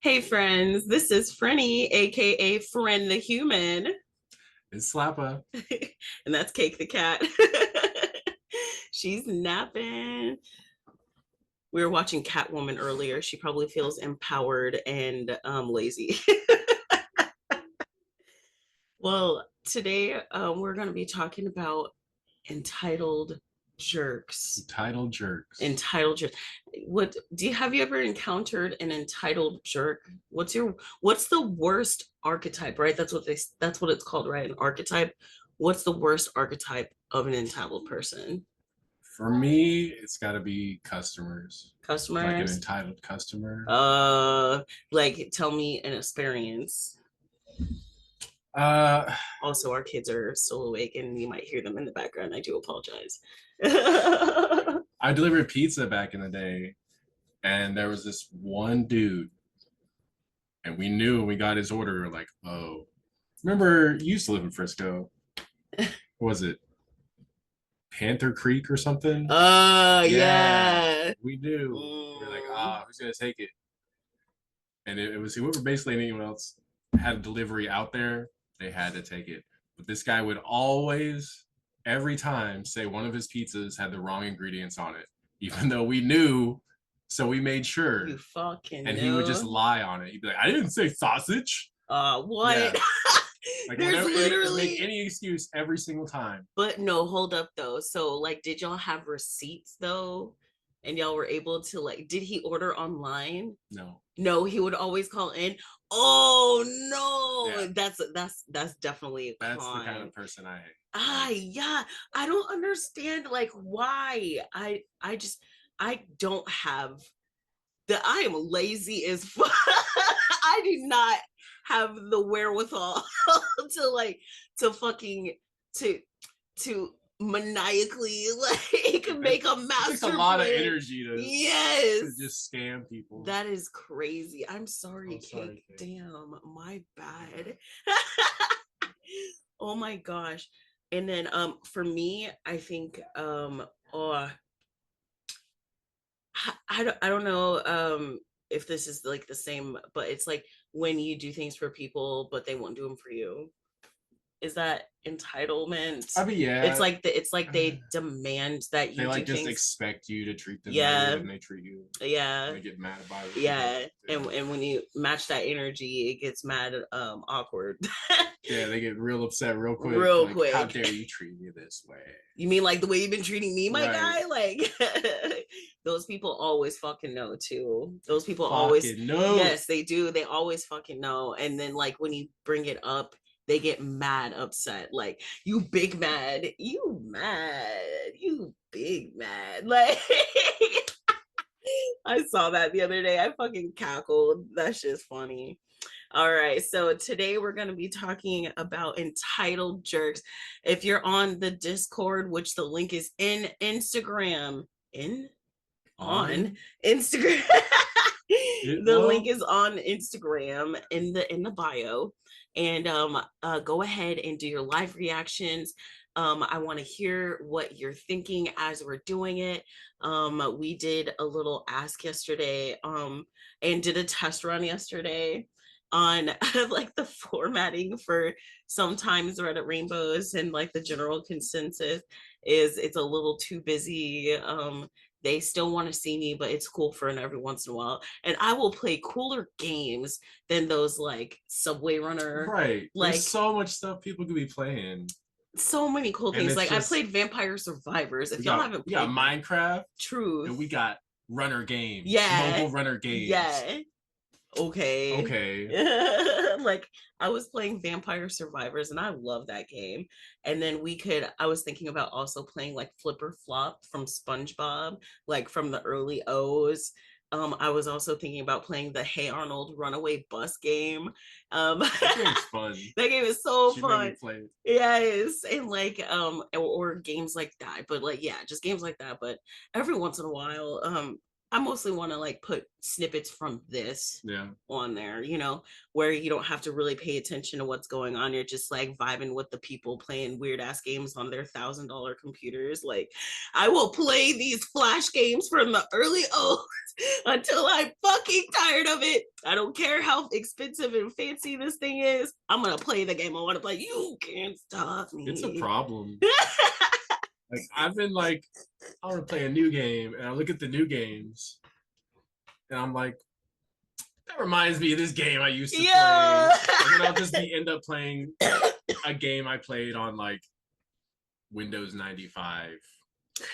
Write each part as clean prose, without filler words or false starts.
Hey friends, this is Frinny, aka Frin the human, It's Slappa. and that's Cake the cat. She's napping. We were watching Catwoman earlier. She probably feels empowered and lazy. Well, today we're going to be talking about entitled jerks. Entitled jerks. Entitled jerk. What do you have you ever encountered an entitled jerk? What's the worst archetype, right? That's what it's called, right? An archetype. What's the worst archetype of an entitled person? For me, it's got to be customers. Like an Customers? entitled customer. Uh like tell me an experience. Uh, Also, our kids are still awake and you might hear them in the background. I do apologize. I delivered pizza back in the day, and there was this one dude, and we knew when we got his order, we were like, oh, remember you used to live in Frisco? What was it Panther Creek or something? Yeah, Yeah. we knew. We were like, Mm. ah, who's gonna take it? And it was whoever basically anyone else had a delivery out there, they had to take it. But this guy would always, every time, say one of his pizzas had the wrong ingredients on it, even though we knew. So we made You sure. fucking And he would just know. lie on it. He'd be like, I didn't say sausage. What? Yeah. Like There's whenever he would make literally, any excuse every single time. but no, hold up though. So, like, did y'all have receipts though? And y'all were able to, like, did he order online? No. No, he would always call in. Oh Yeah. no, that's definitely a That's the kind con. of person I hate. Ah, Like, yeah. I don't understand like why. I don't have that. I am lazy as fuck. I do not have the wherewithal to like to fucking to to maniacally like it, make a it takes a master lot of plan. energy to Yes. just scam people. That is crazy. I'm sorry, I'm sorry, Cake. Kate. Damn, my bad. Oh my gosh. And then for me, I think oh I don't know if this is like the same, but it's like when you do things for people but they won't do them for you. Is that entitlement? I mean, It's yeah, like it's like they demand that they you like do just things. expect you to treat them better Yeah, than they treat you, and yeah, they get mad about it. You know, yeah. And when you match that energy, it gets mad awkward. yeah, they get real upset real quick. Real Like, how quick. dare you treat me this way? You mean like the way you've been treating me, my Right? guy? Like those people always fucking know too. Those people always, Fucking no. yes, they do. They always fucking know. And then like when you bring it up, they get mad upset. Like, you big mad, you mad, you big mad. Like I saw that the other day. I fucking cackled. That's just funny. All right, so today we're going to be talking about entitled jerks. If you're on the Discord, which the link is in Instagram, in on On Instagram. it. The link Well, is on Instagram in the bio, and go ahead and do your live reactions. I want to hear what you're thinking as we're doing it. We did a little ask yesterday, and did a test run yesterday on like the formatting for sometimes Reddit rainbows, and like the general consensus is it's a little too busy. They still want to see me, but it's cool for an every once in a while. And I will play cooler games than those like Subway Runner, right. There's like so much stuff people could be playing, so many cool and things. it's Like I just played Vampire Survivors. we If y'all got haven't we got played that, Minecraft, and we truth. got runner games, Yeah. mobile runner games. Yeah. Okay. Okay, Like I was playing Vampire Survivors and I love that game. And then I was thinking about also playing like Flipper Flop from SpongeBob, like from the early O's. I was also thinking about playing the Hey Arnold Runaway Bus game. that game's fun. That game is so She made me fun. play it. Yes, and like or games like that, but like yeah, just games like that. But every once in a while, I mostly want to like put snippets from this Yeah. on there, you know, where you don't have to really pay attention to what's going on. You're just like vibing with the people playing weird ass games on their $1,000 computers. Like, I will play these flash games from the early O's until I'm fucking tired of it. I don't care how expensive and fancy this thing is. I'm gonna play the game I want to play. You can't stop me. It's a problem. Like I've been like, I want to play a new game, and I look at the new games, and I'm like, that reminds me of this game I used to play. And then I'll just end up playing a game I played on like Windows 95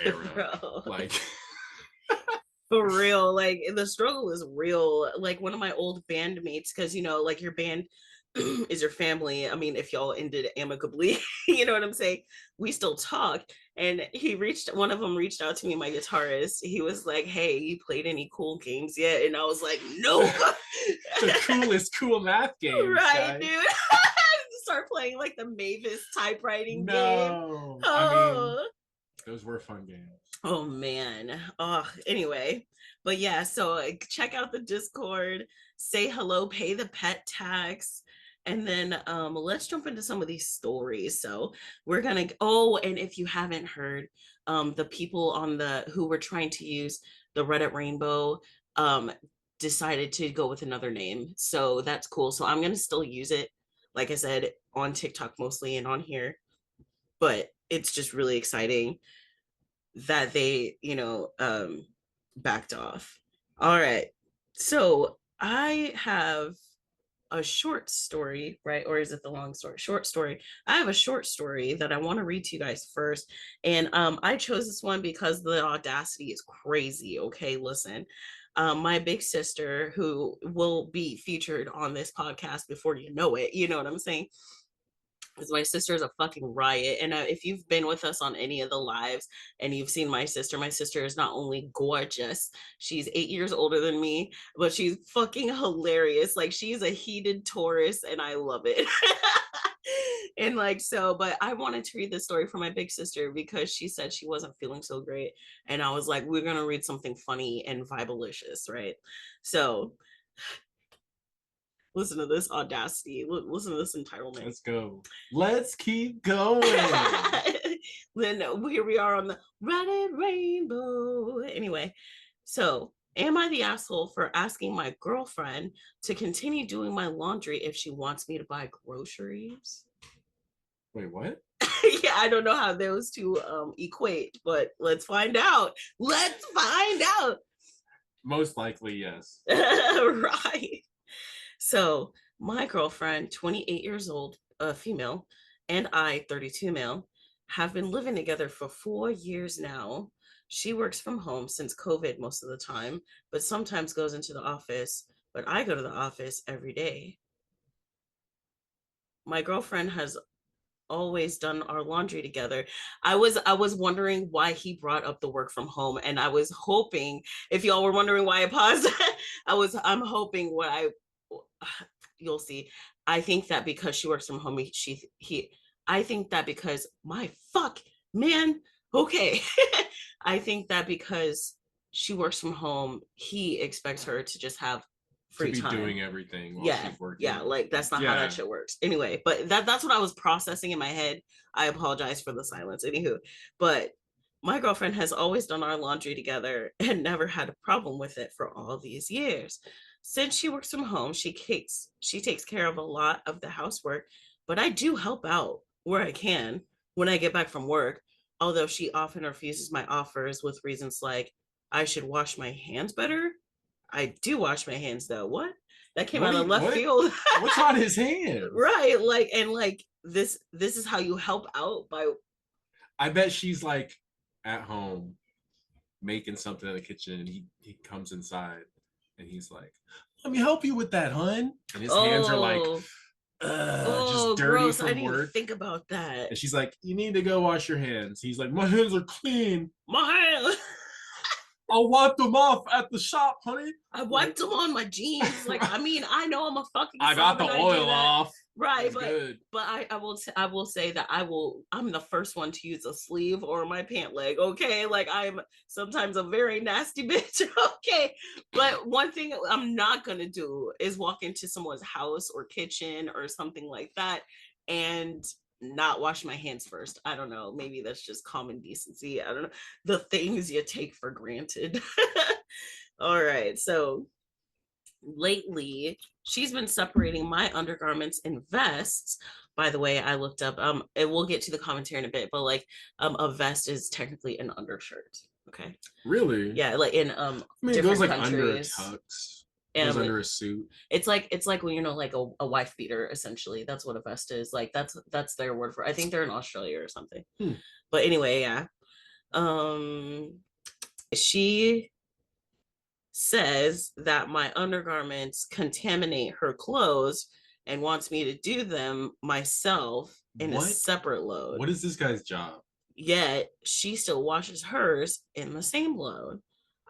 era. Bro. Like For real, like the struggle is real. Like one of my old bandmates, because you know, like your band is your family. I mean, if y'all ended amicably, you know what I'm saying? We still talk. And one of them reached out to me, my guitarist. He was like, "Hey, you played any cool games yet?" And I was like, "Nope." The coolest cool math games, right, guys. dude. Start playing like the Mavis typewriting game. No, Oh. I mean, those were fun games. Oh man. Oh, anyway. But yeah, so check out the Discord, say hello, pay the pet tax, and then let's jump into some of these stories. So we're gonna and if you haven't heard, the people on the who were trying to use the Reddit rainbow decided to go with another name. So that's cool. So I'm gonna still use it, like I said, on TikTok mostly and on here. But it's just really exciting that they, backed off. All right. So I have a short story, right? Or is it the long story? Short story. I have a short story that I want to read to you guys first. And I chose this one because the audacity is crazy. Okay, listen. My big sister, who will be featured on this podcast before you know it, you know what I'm saying? Because my sister is a fucking riot. And if you've been with us on any of the lives and you've seen my sister is not only gorgeous, she's 8 years older than me, but she's fucking hilarious. Like, she's a heated Taurus and I love it. And like, so, but I wanted to read this story for my big sister because she said she wasn't feeling so great. And I was like, we're going to read something funny and vibelicious, right? So listen to this audacity. Listen to this entitlement. Let's go. Let's keep going. Then here we are on the Reddit rainbow. Anyway, so am I the asshole for asking my girlfriend to continue doing my laundry if she wants me to buy groceries? Wait, what? Yeah, I don't know how those two equate, but let's find out. Let's find out. Most likely, yes. Right. So my girlfriend, 28 years old, female, and I, 32 male, have been living together for 4 years now. She works from home since COVID most of the time, but sometimes goes into the office, but I go to the office every day. My girlfriend has always done our laundry together. I was wondering why he brought up the work from home, and I was hoping, if y'all were wondering why I paused, I'm hoping you'll see. I think that because she works from home, I think that because my fuck, man, okay. I think that because she works from home, he expects her to just have free time, doing everything while she's working. Yeah, like that's not how that shit works. Anyway, but that's what I was processing in my head. I apologize for the silence. Anywho, but my girlfriend has always done our laundry together and never had a problem with it for all these years. Since she works from home, she takes care of a lot of the housework, but I do help out where I can when I get back from work, although she often refuses my offers with reasons like I should wash my hands better. I do wash my hands though. What? That came out of left field. What's on his hands? Right. Like this is how you help out by. I bet she's like at home making something in the kitchen and he comes inside and he's like, let me help you with that, hun. And his hands are like just dirty gross. from I didn't work. even think about that. And she's like, you need to go wash your hands. He's like, my hands are clean. My hands. I'll wipe them off at the shop, honey. I wiped them on my jeans. Like, I mean, I know I'm a fucking I got sub the and I do oil that. off. Right, That's good. but I will say that I'm the first one to use a sleeve or my pant leg. Okay, like I'm sometimes a very nasty bitch. Okay, but one thing I'm not gonna do is walk into someone's house or kitchen or something like that and not wash my hands first. I don't know. Maybe that's just common decency. I don't know. The things you take for granted. All right, so lately she's been separating my undergarments and vests. By the way, I looked up and we'll get to the commentary in a bit, but like a vest is technically an undershirt. Okay. Really? Yeah, like in I mean, it goes different like under a countries. tux. It goes under a suit. It's like when like a wife beater, essentially. That's what a vest is. Like that's their word for it. I think they're in Australia or something. But anyway, yeah. She says that my undergarments contaminate her clothes and wants me to do them myself in a separate load. What is this guy's job? Yet she still washes hers in the same load.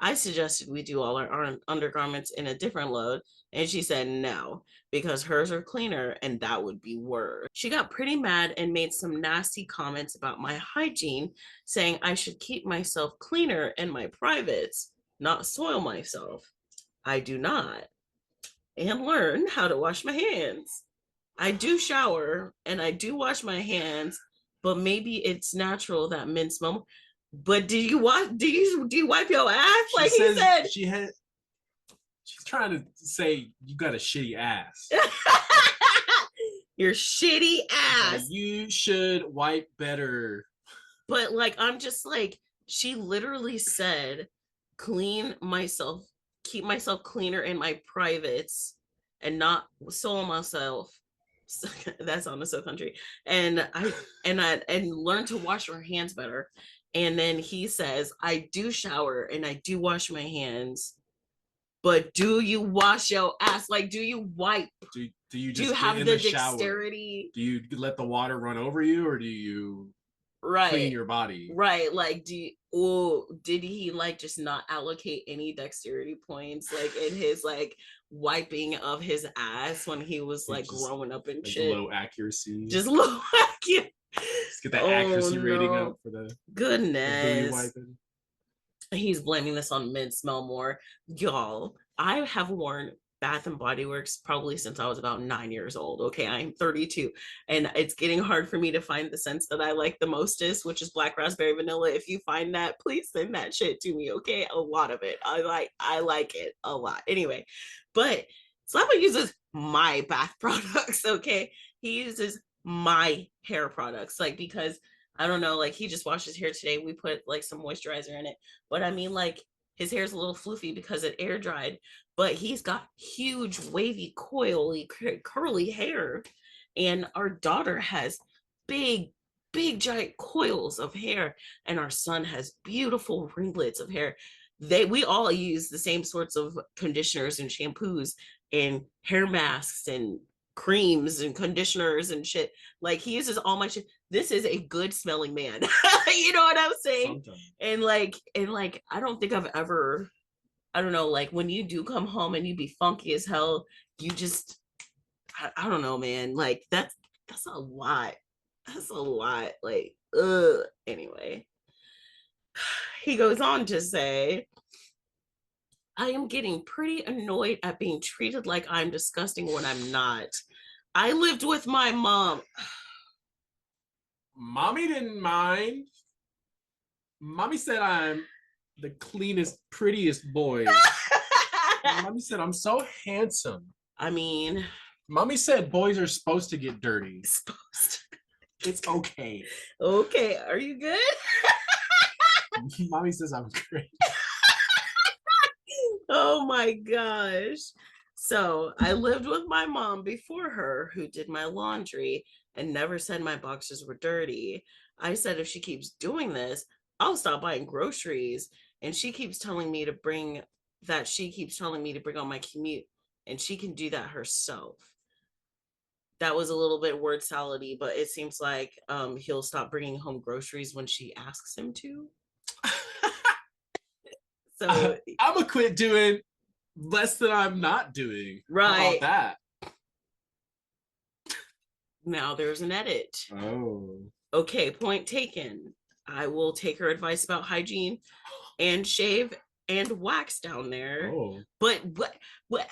I suggested we do all our undergarments in a different load, and she said no, because hers are cleaner and that would be worse. She got pretty mad and made some nasty comments about my hygiene, saying I should keep myself cleaner in my privates, not soil myself. I do not. And learn how to wash my hands. I do shower and I do wash my hands, but maybe it's natural that men smell. But do you wipe your ass? She Like he said, she's trying to say you got a shitty ass. Your shitty ass. Like, you should wipe better. But like I'm just like, she literally said, clean myself, keep myself cleaner in my privates and not soil myself. That sounded so country. And learn to wash your hands better. And then he says, I do shower and I do wash my hands, but do you wash your ass? Like, do you wipe? Do you do just you have in the dexterity? Do you let the water run over you, or do you clean your body? Right. Like, did he like just not allocate any dexterity points like in his like wiping of his ass when he was like growing up and like shit? Low accuracy. Just low accuracy. Let's get that accuracy rating up for the goodness. The wiping. He's blaming this on men smell more. Y'all, I have worn Bath and Body Works probably since I was about 9 years old. Okay, I'm 32, and it's getting hard for me to find the scents that I like the mostest, which is black raspberry vanilla. If you find that, please send that shit to me. Okay, a lot of it. I like it a lot. Anyway, but Slappa uses my bath products. Okay, he uses my hair products, like because I don't know, like he just washed his hair today. We put like some moisturizer in it, but I mean, like his hair's a little floofy because it air dried, but he's got huge, wavy, coily, curly hair. And our daughter has big, big, giant coils of hair, and our son has beautiful ringlets of hair. We all use the same sorts of conditioners and shampoos and hair masks and creams and conditioners and shit. Like he uses all my shit. This is a good smelling man. You know what I'm saying? Sometimes. And like I don't think I've ever, I don't know, like when you do come home and you be funky as hell, you just I don't know, man. Like that's a lot. That's a lot. Like anyway. He goes on to say, I am getting pretty annoyed at being treated like I'm disgusting when I'm not. I lived with my mom. Mommy didn't mind. Mommy said I'm the cleanest, prettiest boy. Mommy said I'm so handsome. I mean, Mommy said boys are supposed to get dirty. It's okay. Okay, are you good? Mommy says I'm great. Oh my gosh. So I lived with my mom before her, who did my laundry and never said my boxes were dirty. I said, if she keeps doing this, I'll stop buying groceries. And she keeps telling me to bring on my commute, and she can do that herself. That was a little bit word salady, but it seems like he'll stop bringing home groceries when she asks him to. So I'm gonna quit doing less than I'm not doing. How right about that? now there's an edit. Oh. Okay, point taken. I will take her advice about hygiene and shave and wax down there. Oh. But what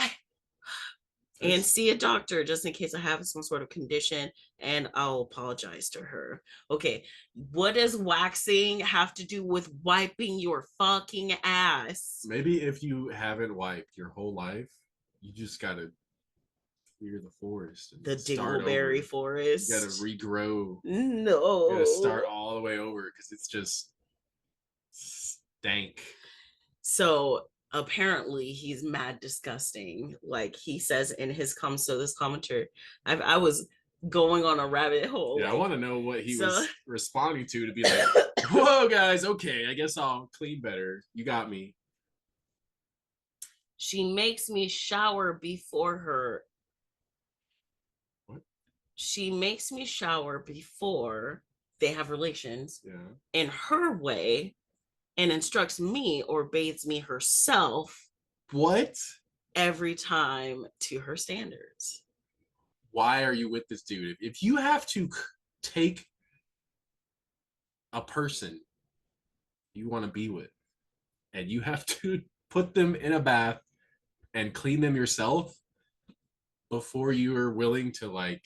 and That's, see a doctor just in case I have some sort of condition, and I'll apologize to her. Okay, what does waxing have to do with wiping your fucking ass? maybe if you haven't wiped your whole life, you just gotta clear the forest The and start dingleberry over. You gotta forest. regrow. You gotta start No. all the way over because it's just stank. So apparently he's mad disgusting. Like he says in his this commenter, I was going on a rabbit hole. Yeah, I Like want to know what he so. was responding to be like, whoa, guys, okay, I guess I'll clean better. You got me. She makes me shower before her. What? She makes me shower before they have relations Yeah. in her way and instructs me or bathes me herself What? every time to her standards. Why are you with this dude? If you have to take a person you want to be with and you have to put them in a bath and clean them yourself before you are willing to like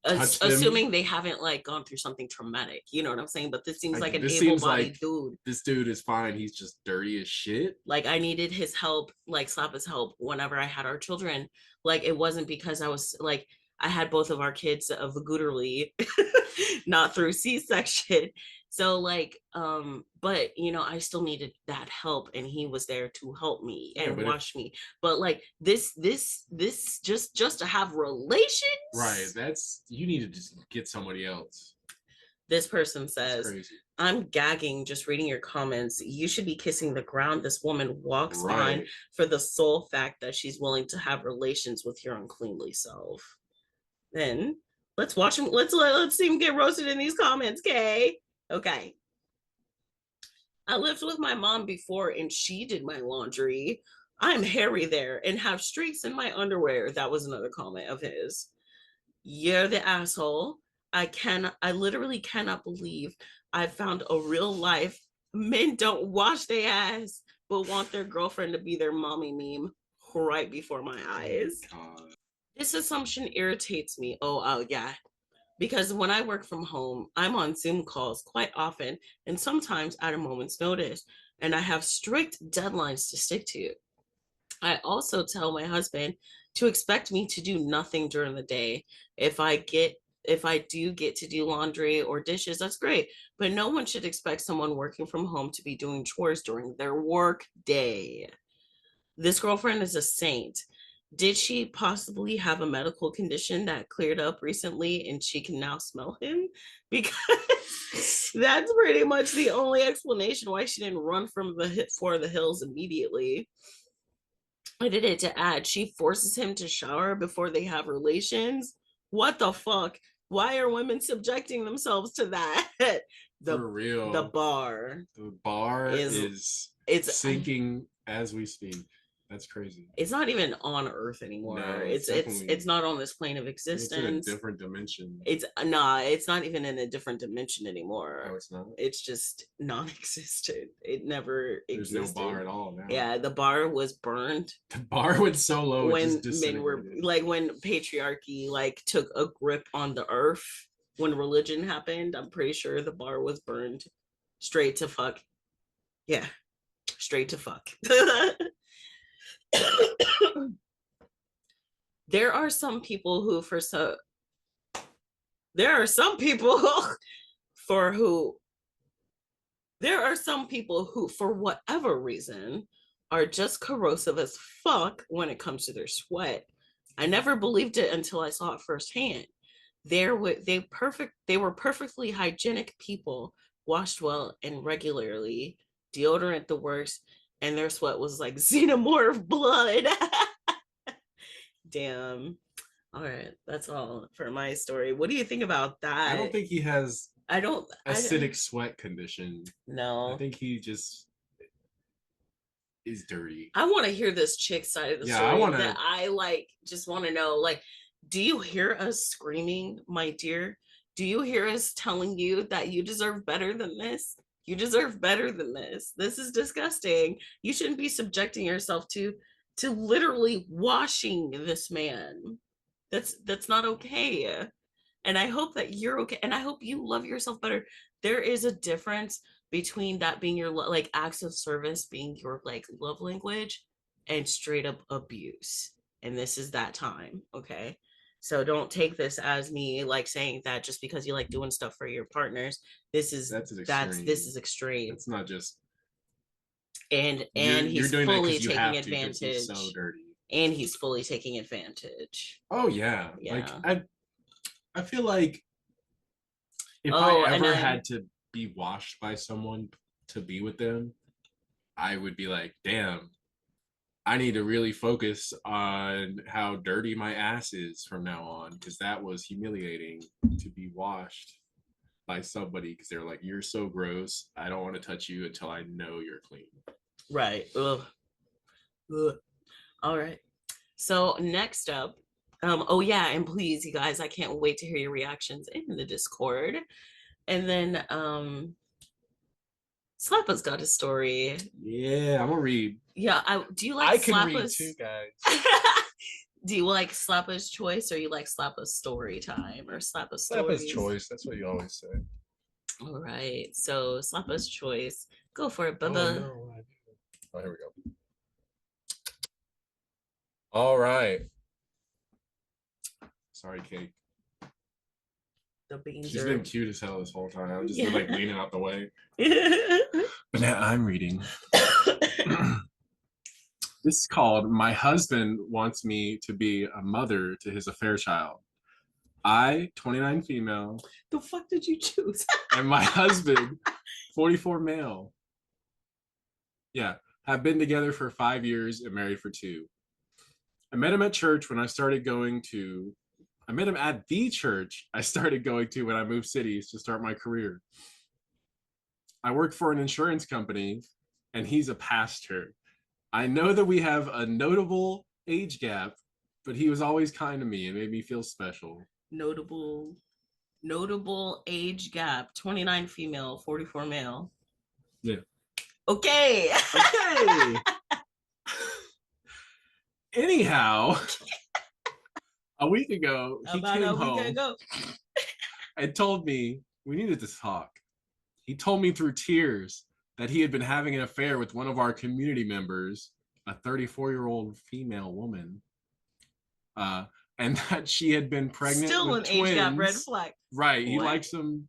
touch them. Assuming they haven't like gone through something traumatic, you know what I'm saying? But this seems like Like an this seems able-bodied like dude. this dude is fine. He's just dirty as shit. Like I needed his help, like Slappa's help whenever I had our children. Like it wasn't because I was like I had both of our kids of vaguterly, not through C-section. So like, but you know, I still needed that help, and he was there to help me Yeah, and but if wash me. But like this just to have relations, right, that's you need to just get somebody else. this person That's says, crazy. I'm gagging just reading your comments. You should be kissing the ground this woman walks on Right. for the sole fact that she's willing to have relations with your uncleanly self. Then let's watch him. Let's see him get roasted in these comments, okay? Okay. I lived with my mom before and she did my laundry. I'm hairy there and have streaks in my underwear. That was another comment of his. You're the asshole. I literally cannot believe I found a real life. Men don't wash their ass, but want their girlfriend to be their mommy meme right before my eyes. Oh This assumption irritates me. Oh, yeah. Because when I work from home, I'm on Zoom calls quite often and sometimes at a moment's notice, and I have strict deadlines to stick to. I also tell my husband to expect me to do nothing during the day. If I do get to do laundry or dishes, that's great. But no one should expect someone working from home to be doing chores during their work day. This girlfriend is a saint. Did she possibly have a medical condition that cleared up recently and she can now smell him? Because that's pretty much the only explanation why she didn't run from the hills immediately. I did it to add, she forces him to shower before they have relations. What the fuck? Why are women subjecting themselves to that? the for the real. bar The bar is is it's sinking as we speak. That's crazy. it's not even on Earth anymore. No, it's It's definitely not on this plane of it's in a existence. different dimension. It's nah, it's not even in a different dimension anymore. Oh, it's not. It's just non-existent. It never There's no bar existed. at all now. Yeah, the bar was burned The bar went so low it just when men were disintegrated. like when patriarchy like took a grip on the earth when religion happened. I'm pretty sure the bar was burned straight to fuck. Yeah, straight to fuck. There are some people who for so there are some people for who there are some people who for whatever reason are just corrosive as fuck when it comes to their sweat. I never believed it until I saw it firsthand. They were perfectly hygienic people, washed well and regularly, deodorant the works, and their sweat was like xenomorph blood. Damn. All right, that's all for my story. What do you think about I don't that? think he has I don't. acidic sweat condition. I No. think he just is dirty. I want to hear this chick side of the story that I like. Just want to know, like, do you hear us screaming, my dear? Do you hear us telling you that you deserve better than this? You deserve better than this. This is disgusting. You shouldn't be subjecting yourself to literally washing this man. That's not okay. And I hope that you're okay, and I hope you love yourself better. There is a difference between that being your like acts of service being your like love language and straight up abuse, and this is that time. Okay, so don't take this as me like saying that just because you like doing stuff for your partners. This is extreme. It's not just, and he's doing fully that you taking have to, advantage. he's so dirty. And he's fully taking advantage. Oh yeah. Yeah. Like I feel like if I ever had to be washed by someone to be with them, I would be like, damn, I need to really focus on how dirty my ass is from now on, because that was humiliating to be washed by somebody because they're like, you're so gross. I don't want to touch you until I know you're clean. Right. Ugh. Ugh. All right. So next up, oh yeah, and please, you guys, I can't wait to hear your reactions in the Discord. And then Slappa's got a story. Yeah, I'm gonna read. Yeah, do you like I can read too, guys. Do you like Slappa's choice, or you like Slappa's story time, or Slappa's choice? That's what you always say. All right, so Slappa's choice. Go for it, Bubba. Oh, here we go. All right. Sorry, Kate. The beans. She's been cute as hell this whole time. I've just been like leaning out the way. But now I'm reading. This is called "My Husband Wants Me to Be a Mother to His Affair Child." I, 29 female. The fuck did you choose? And my husband, 44 male. Yeah, have been together for 5 years and married for 2. I met him at church when I started going to. I met him at the church I started going to when I moved cities to start my career. I work for an insurance company, and he's a pastor. I know that we have a notable age gap, but he was always kind to me and made me feel special. Notable age gap. 29 female, 44 male. Yeah. Okay. Anyhow, a week ago, he came home and told me we needed to talk. He told me through tears that he had been having an affair with one of our community members, a 34-year-old female woman, and that she had been pregnant Still with an twins. Age gap, red flag. Right, he likes them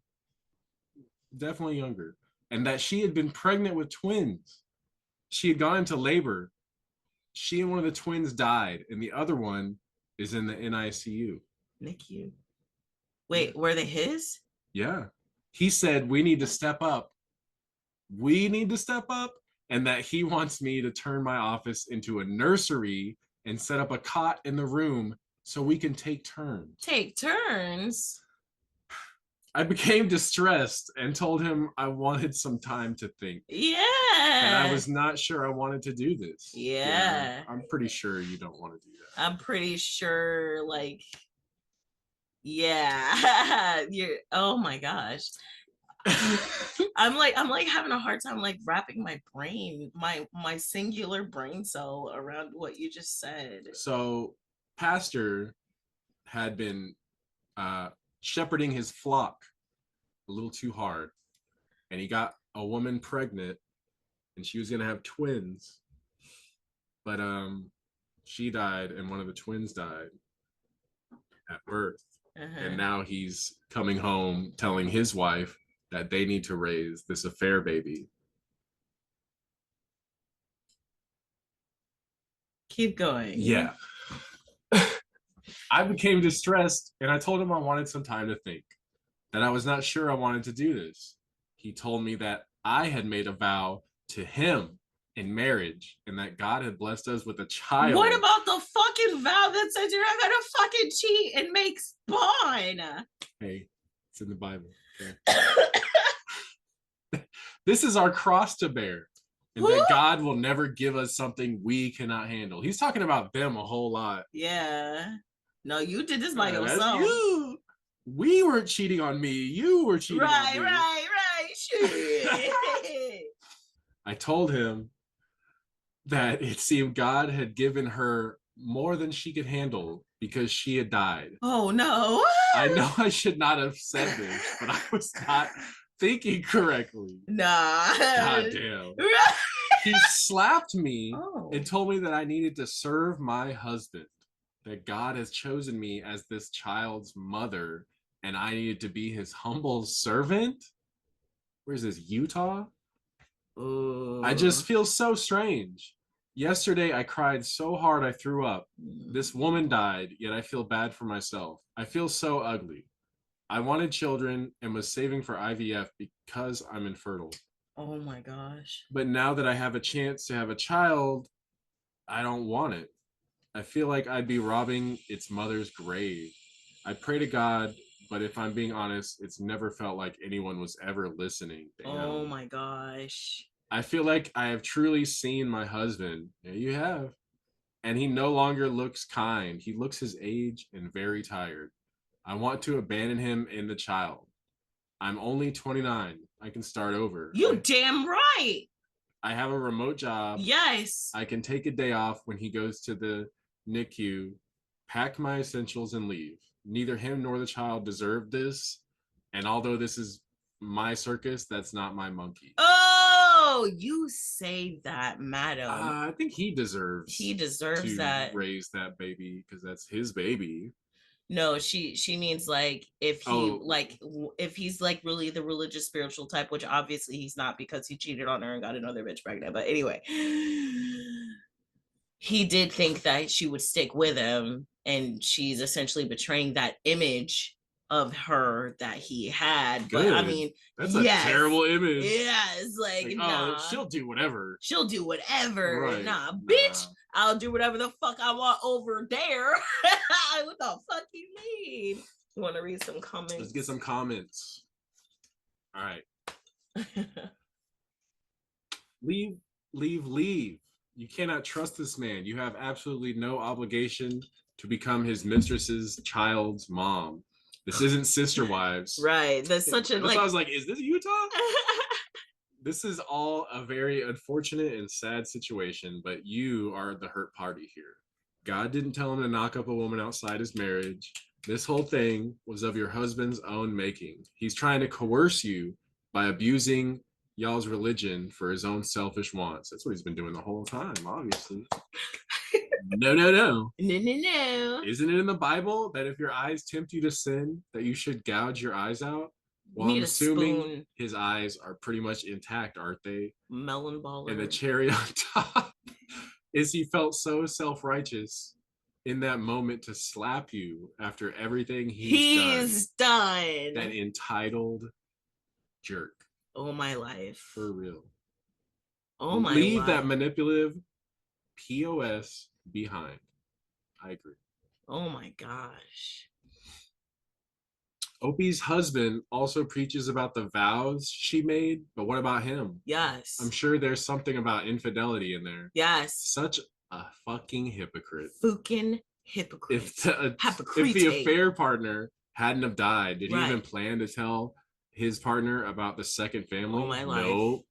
definitely younger. And that she had been pregnant with twins. She had gone into labor. She and one of the twins died, and the other one is in the NICU. NICU. Wait, were they his? Yeah. He said, we need to step up. We need to step up. And that he wants me to turn my office into a nursery and set up a cot in the room so we can take turns. Take turns? I became distressed and told him I wanted some time to think. Yeah. And I was not sure I wanted to do this. Yeah. I'm pretty sure you don't want to do that. I'm pretty sure, like, yeah. You're, oh my gosh. I'm like having a hard time like wrapping my brain, my singular brain cell around what you just said. So pastor had been shepherding his flock a little too hard, and he got a woman pregnant, and she was gonna have twins, but she died and one of the twins died at birth. And now he's coming home telling his wife that they need to raise this affair baby. Keep going. Yeah. I became distressed, and I told him I wanted some time to think, that I was not sure I wanted to do this. He told me that I had made a vow to him in marriage and that God had blessed us with a child. What about the fucking vow that says you're not gonna fucking cheat and make spawn? Hey, it's in the Bible. Okay? This is our cross to bear. and that God will never give us something we cannot handle. He's talking about them a whole lot. Yeah. No, you did this by That's yourself. you. We weren't cheating on me. You were cheating on me. Right. Shit. I told him that it seemed God had given her more than she could handle because she had died. Oh no. I know I should not have said this, but I was not thinking correctly. Nah. God damn. He slapped me and told me that I needed to serve my husband, that God has chosen me as this child's mother, and I needed to be his humble servant. Where's this, Utah? I just feel so strange. Yesterday, I cried so hard I threw up. This woman died, yet I feel bad for myself. I feel so ugly. I wanted children and was saving for IVF because I'm infertile. Oh my gosh. But now that I have a chance to have a child, I don't want it. I feel like I'd be robbing its mother's grave. I pray to God, but if I'm being honest, it's never felt like anyone was ever listening. Damn. Oh my gosh. I feel like I have truly seen my husband. Yeah, you have. And he no longer looks kind. He looks his age and very tired. I want to abandon him and the child. I'm only 29. I can start over. You damn right. I have a remote job. Yes. I can take a day off when he goes to the NICU, pack my essentials, and leave. Neither him nor the child deserve this. And although this is my circus, that's not my monkey. Oh, you say that, madam. I think he deserves. He deserves to that. raise that baby because that's his baby. No, she means like if he's like really the religious spiritual type, which obviously he's not because he cheated on her and got another bitch pregnant. But anyway, he did think that she would stick with him, and she's essentially betraying that image of her that he had. Good. But I mean, that's a terrible image. Yeah, it's like nah, she'll do whatever. She'll do whatever. Right. Nah, bitch, I'll do whatever the fuck I want over there. What the fuck you mean? You want to read some comments? Let's get some comments. All right. Leave. You cannot trust this man. You have absolutely no obligation to become his mistress's child's mom. This isn't Sister Wives. Right. That's such a I was like, is this Utah? This is all a very unfortunate and sad situation, but you are the hurt party here. God didn't tell him to knock up a woman outside his marriage. This whole thing was of your husband's own making. He's trying to coerce you by abusing y'all's religion for his own selfish wants. That's what he's been doing the whole time, obviously. No. Isn't it in the Bible that if your eyes tempt you to sin, that you should gouge your eyes out? Well, I'm assuming his eyes are pretty much intact, aren't they? Melon baller. And the cherry on top is he felt so self-righteous in that moment to slap you after everything he's done. That entitled jerk. Oh, my life. For real. Oh, my Leave life. that manipulative POS behind. I agree. Oh, my gosh. Opie's husband also preaches about the vows she made, but what about him? Yes. I'm sure there's something about infidelity in there. Yes. Such a fucking hypocrite. Fucking hypocrite. If the affair partner hadn't have died, did he even plan to tell his partner about the second family? Oh, my life. No.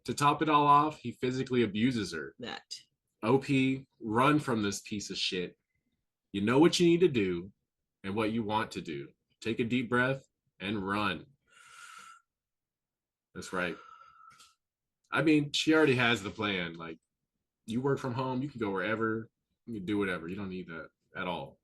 To top it all off, he physically abuses her. That. OP, run from this piece of shit. You know what you need to do and what you want to do. Take a deep breath and run. That's right. I mean, she already has the plan. Like, you work from home, you can go wherever, you can do whatever. You don't need that at all.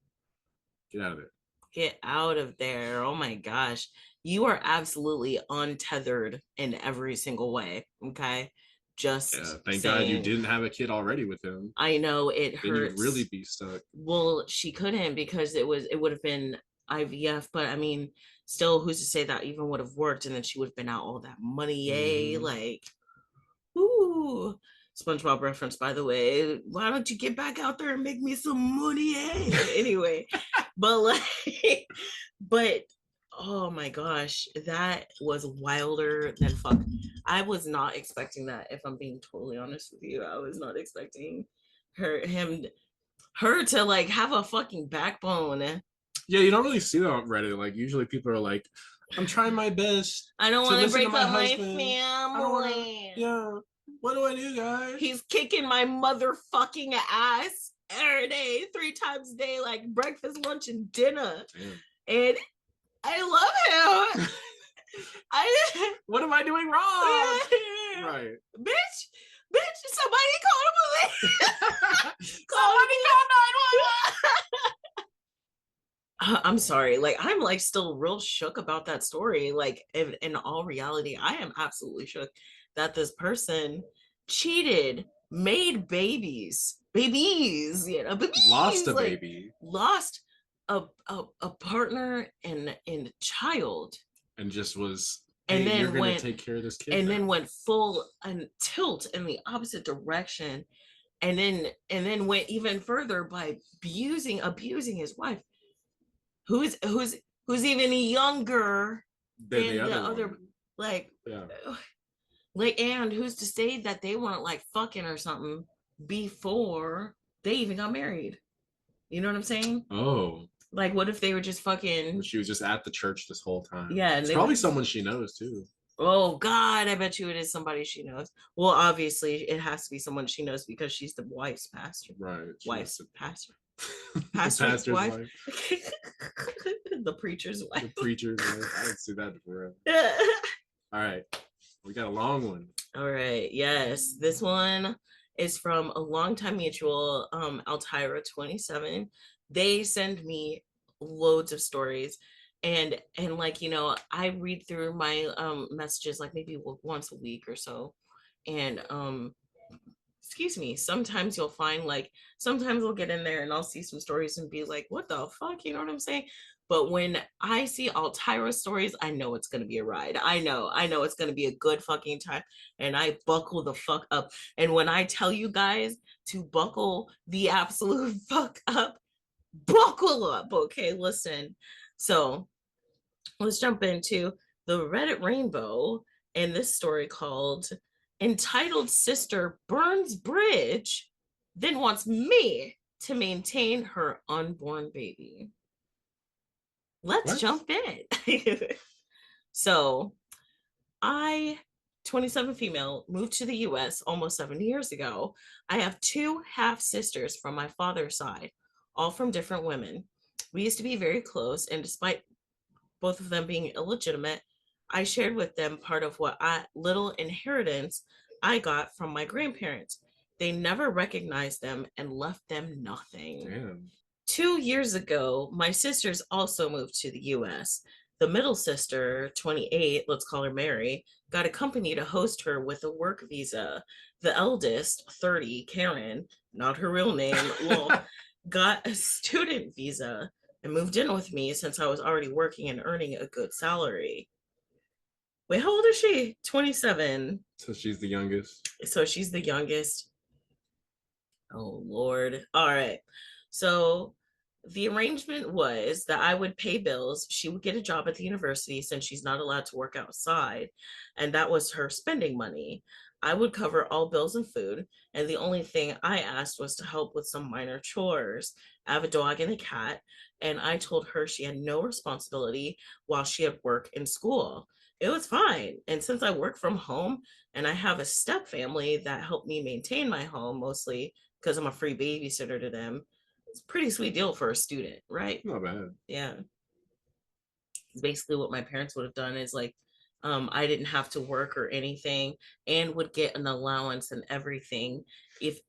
Get out of there. Get out of there. Oh my gosh. You are absolutely untethered in every single way. Okay. Just thank God you didn't have a kid already with him. I know it hurts. Then you'd really be stuck. Well, she couldn't because it would have been IVF, but I mean, still, who's to say that even would have worked and then she would have been out all that money, yay? Like, ooh. SpongeBob reference, by the way. Why don't you get back out there and make me some money, eh? Anyway, but Oh my gosh, that was wilder than fuck. I was not expecting that, if I'm being totally honest with you. I was not expecting him her to like have a fucking backbone. Yeah, you don't really see that on Reddit. Like usually people are like, I'm trying my best I don't to want to listen to break my up my husband. I don't want to. family. Yeah. What do I do, guys? He's kicking my motherfucking ass every day, 3 times a day, like breakfast, lunch, and dinner. Damn. And I love him. I What am I doing wrong? Right. bitch, somebody call the police. Somebody call 911. I'm sorry. Like, I'm like still real shook about that story. Like, in all reality, I am absolutely shook that this person cheated, made babies, Lost babies, a like baby lost a partner and a child, and just was, hey, and you're then gonna went take care of this kid and now. then went full and tilt in the opposite direction, and then went even further by abusing his wife, who's even younger Than the than the other other, woman. like Yeah. like, and who's to say that they weren't like fucking or something before they even got married? You know what I'm saying? Oh. Like, what if they were just fucking? She was just at the church this whole time. Yeah, and it's they probably were. someone she knows too. Oh God, I bet you it is somebody she knows. Well, obviously, it has to be someone she knows because she's the wife's pastor. Right. Wife's pastor. The Pastor's wife. The preacher's wife. The preacher's wife. I didn't see that before. All right. We got a long one. All right. Yes. This one is from a longtime mutual, Altira 27. They send me loads of stories. And like, I read through my messages like maybe once a week or so. And excuse me, sometimes you'll find like sometimes I'll get in there and I'll see some stories and be like, what the fuck? You know what I'm saying? But when I see Altira stories, I know it's gonna be a ride. I know it's gonna be a good fucking time. And I buckle the fuck up. And when I tell you guys to buckle the absolute fuck up, buckle up. Okay, listen. So let's jump into the Reddit rainbow and this story called Entitled Sister Burns Bridge, then wants me to maintain her unborn baby. Let's jump in. So, I, 27 female, moved to the US almost 7 years ago. I have two half sisters from my father's side, all from different women. We used to be very close, and despite both of them being illegitimate, I shared with them part of what little inheritance I got from my grandparents. They never recognized them and left them nothing. Damn. 2 years ago, my sisters also moved to the US. The middle sister, 28, let's call her Mary, got a company to host her with a work visa. The eldest, 30, Karen, not her real name, got a student visa and moved in with me since I was already working and earning a good salary. Wait, how old is she? 27. So she's the youngest. So she's the youngest. Oh, Lord. All right. So the arrangement was that I would pay bills. She would get a job at the university since she's not allowed to work outside. And that was her spending money. I would cover all bills and food. And the only thing I asked was to help with some minor chores. I have a dog and a cat. And I told her she had no responsibility while she had work in school. It was fine. And since I work from home and I have a step family that helped me maintain my home mostly because I'm a free babysitter to them, it's a pretty sweet deal for a student, right? Not bad. Yeah. Basically what my parents would have done is like, I didn't have to work or anything and would get an allowance and everything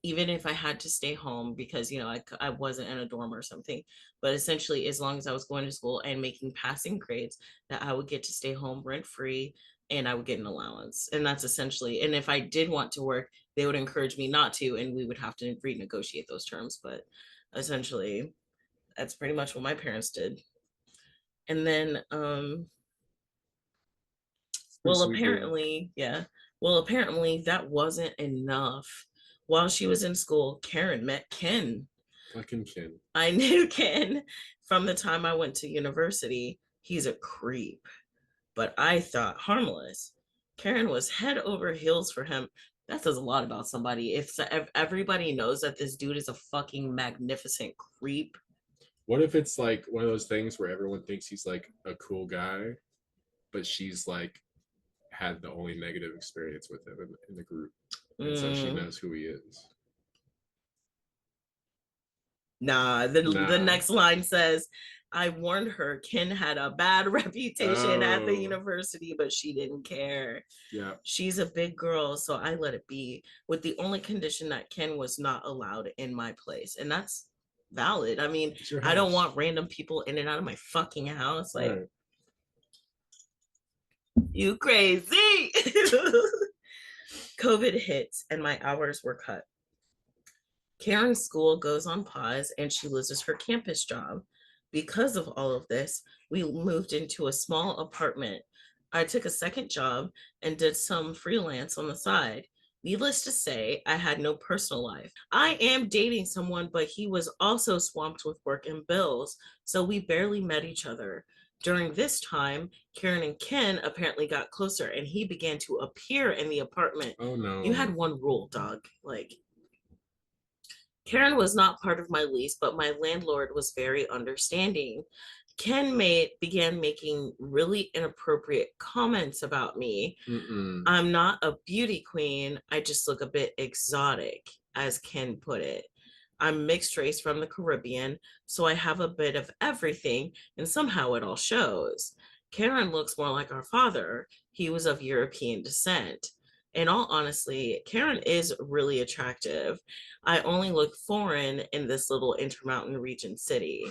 even if I had to stay home because I wasn't in a dorm or something, but essentially as long as I was going to school and making passing grades, that I would get to stay home rent free and I would get an allowance. And that's essentially, and if I did want to work, they would encourage me not to and we would have to renegotiate those terms. But essentially that's pretty much what my parents did. And then apparently that wasn't enough. While she was in school, Karen met Ken. Fucking Ken. I knew Ken from the time I went to university. He's a creep, but I thought harmless. Karen was head over heels for him. That says a lot about somebody. If everybody knows that this dude is a fucking magnificent creep. What if it's like one of those things where everyone thinks he's like a cool guy, but she's like had the only negative experience with him in the group, and so she Mm, knows who he is. nah, the Nah. next line says, I warned her Ken had a bad reputation at the Oh, university, but she didn't care. yeah. She's a big girl, so I let it be, with the only condition that Ken was not allowed in my place. And that's valid. I mean, It's your I don't house. want random people in and out of my fucking house. Like, Right. you crazy. COVID hits and my hours were cut. Karen's school goes on pause and she loses her campus job. Because of all of this, we moved into a small apartment. I took a second job and did some freelance on the side. Needless to say, I had no personal life. I am dating someone, but he was also swamped with work and bills, so we barely met each other. During this time, Karen and Ken apparently got closer and he began to appear in the apartment. Oh You no. had one rule, dog. Like, Karen was not part of my lease, but my landlord was very understanding. Began making really inappropriate comments about me. Mm-mm. I'm not a beauty queen. I just look a bit exotic, as Ken put it. I'm mixed race from the Caribbean, so I have a bit of everything, and somehow it all shows. Karen looks more like our father. He was of European descent. In all honesty, Karen is really attractive. I only look foreign in this little intermountain region city.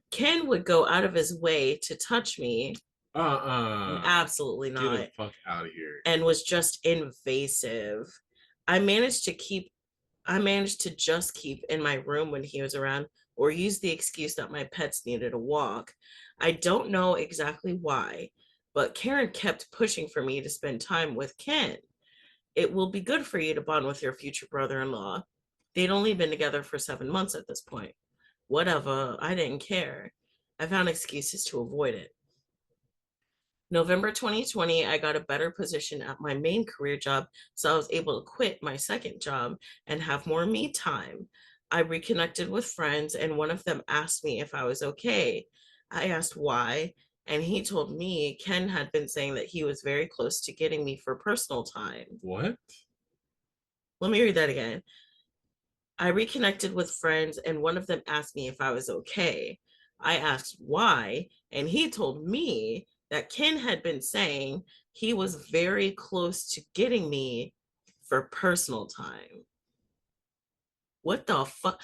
Ken would go out of his way to touch me. Absolutely Get the not. fuck out of here. And was just invasive. I managed to keep I managed to just keep in my room when he was around or use the excuse that my pets needed a walk. I don't know exactly why, but Karen kept pushing for me to spend time with Ken. It will be good for you to bond with your future brother in law. They'd only been together for 7 months at this point. Whatever, I didn't care. I found excuses to avoid it. November 2020, I got a better position at my main career job, so I was able to quit my second job and have more me time. I reconnected with friends, and one of them asked me if I was okay. I asked why, and he told me Ken had been saying that he was very close to getting me for personal time. What? Let me read that again. I reconnected with friends, and one of them asked me if I was okay. I asked why, and he told me that Ken had been saying he was very close to getting me for personal time. What the fuck?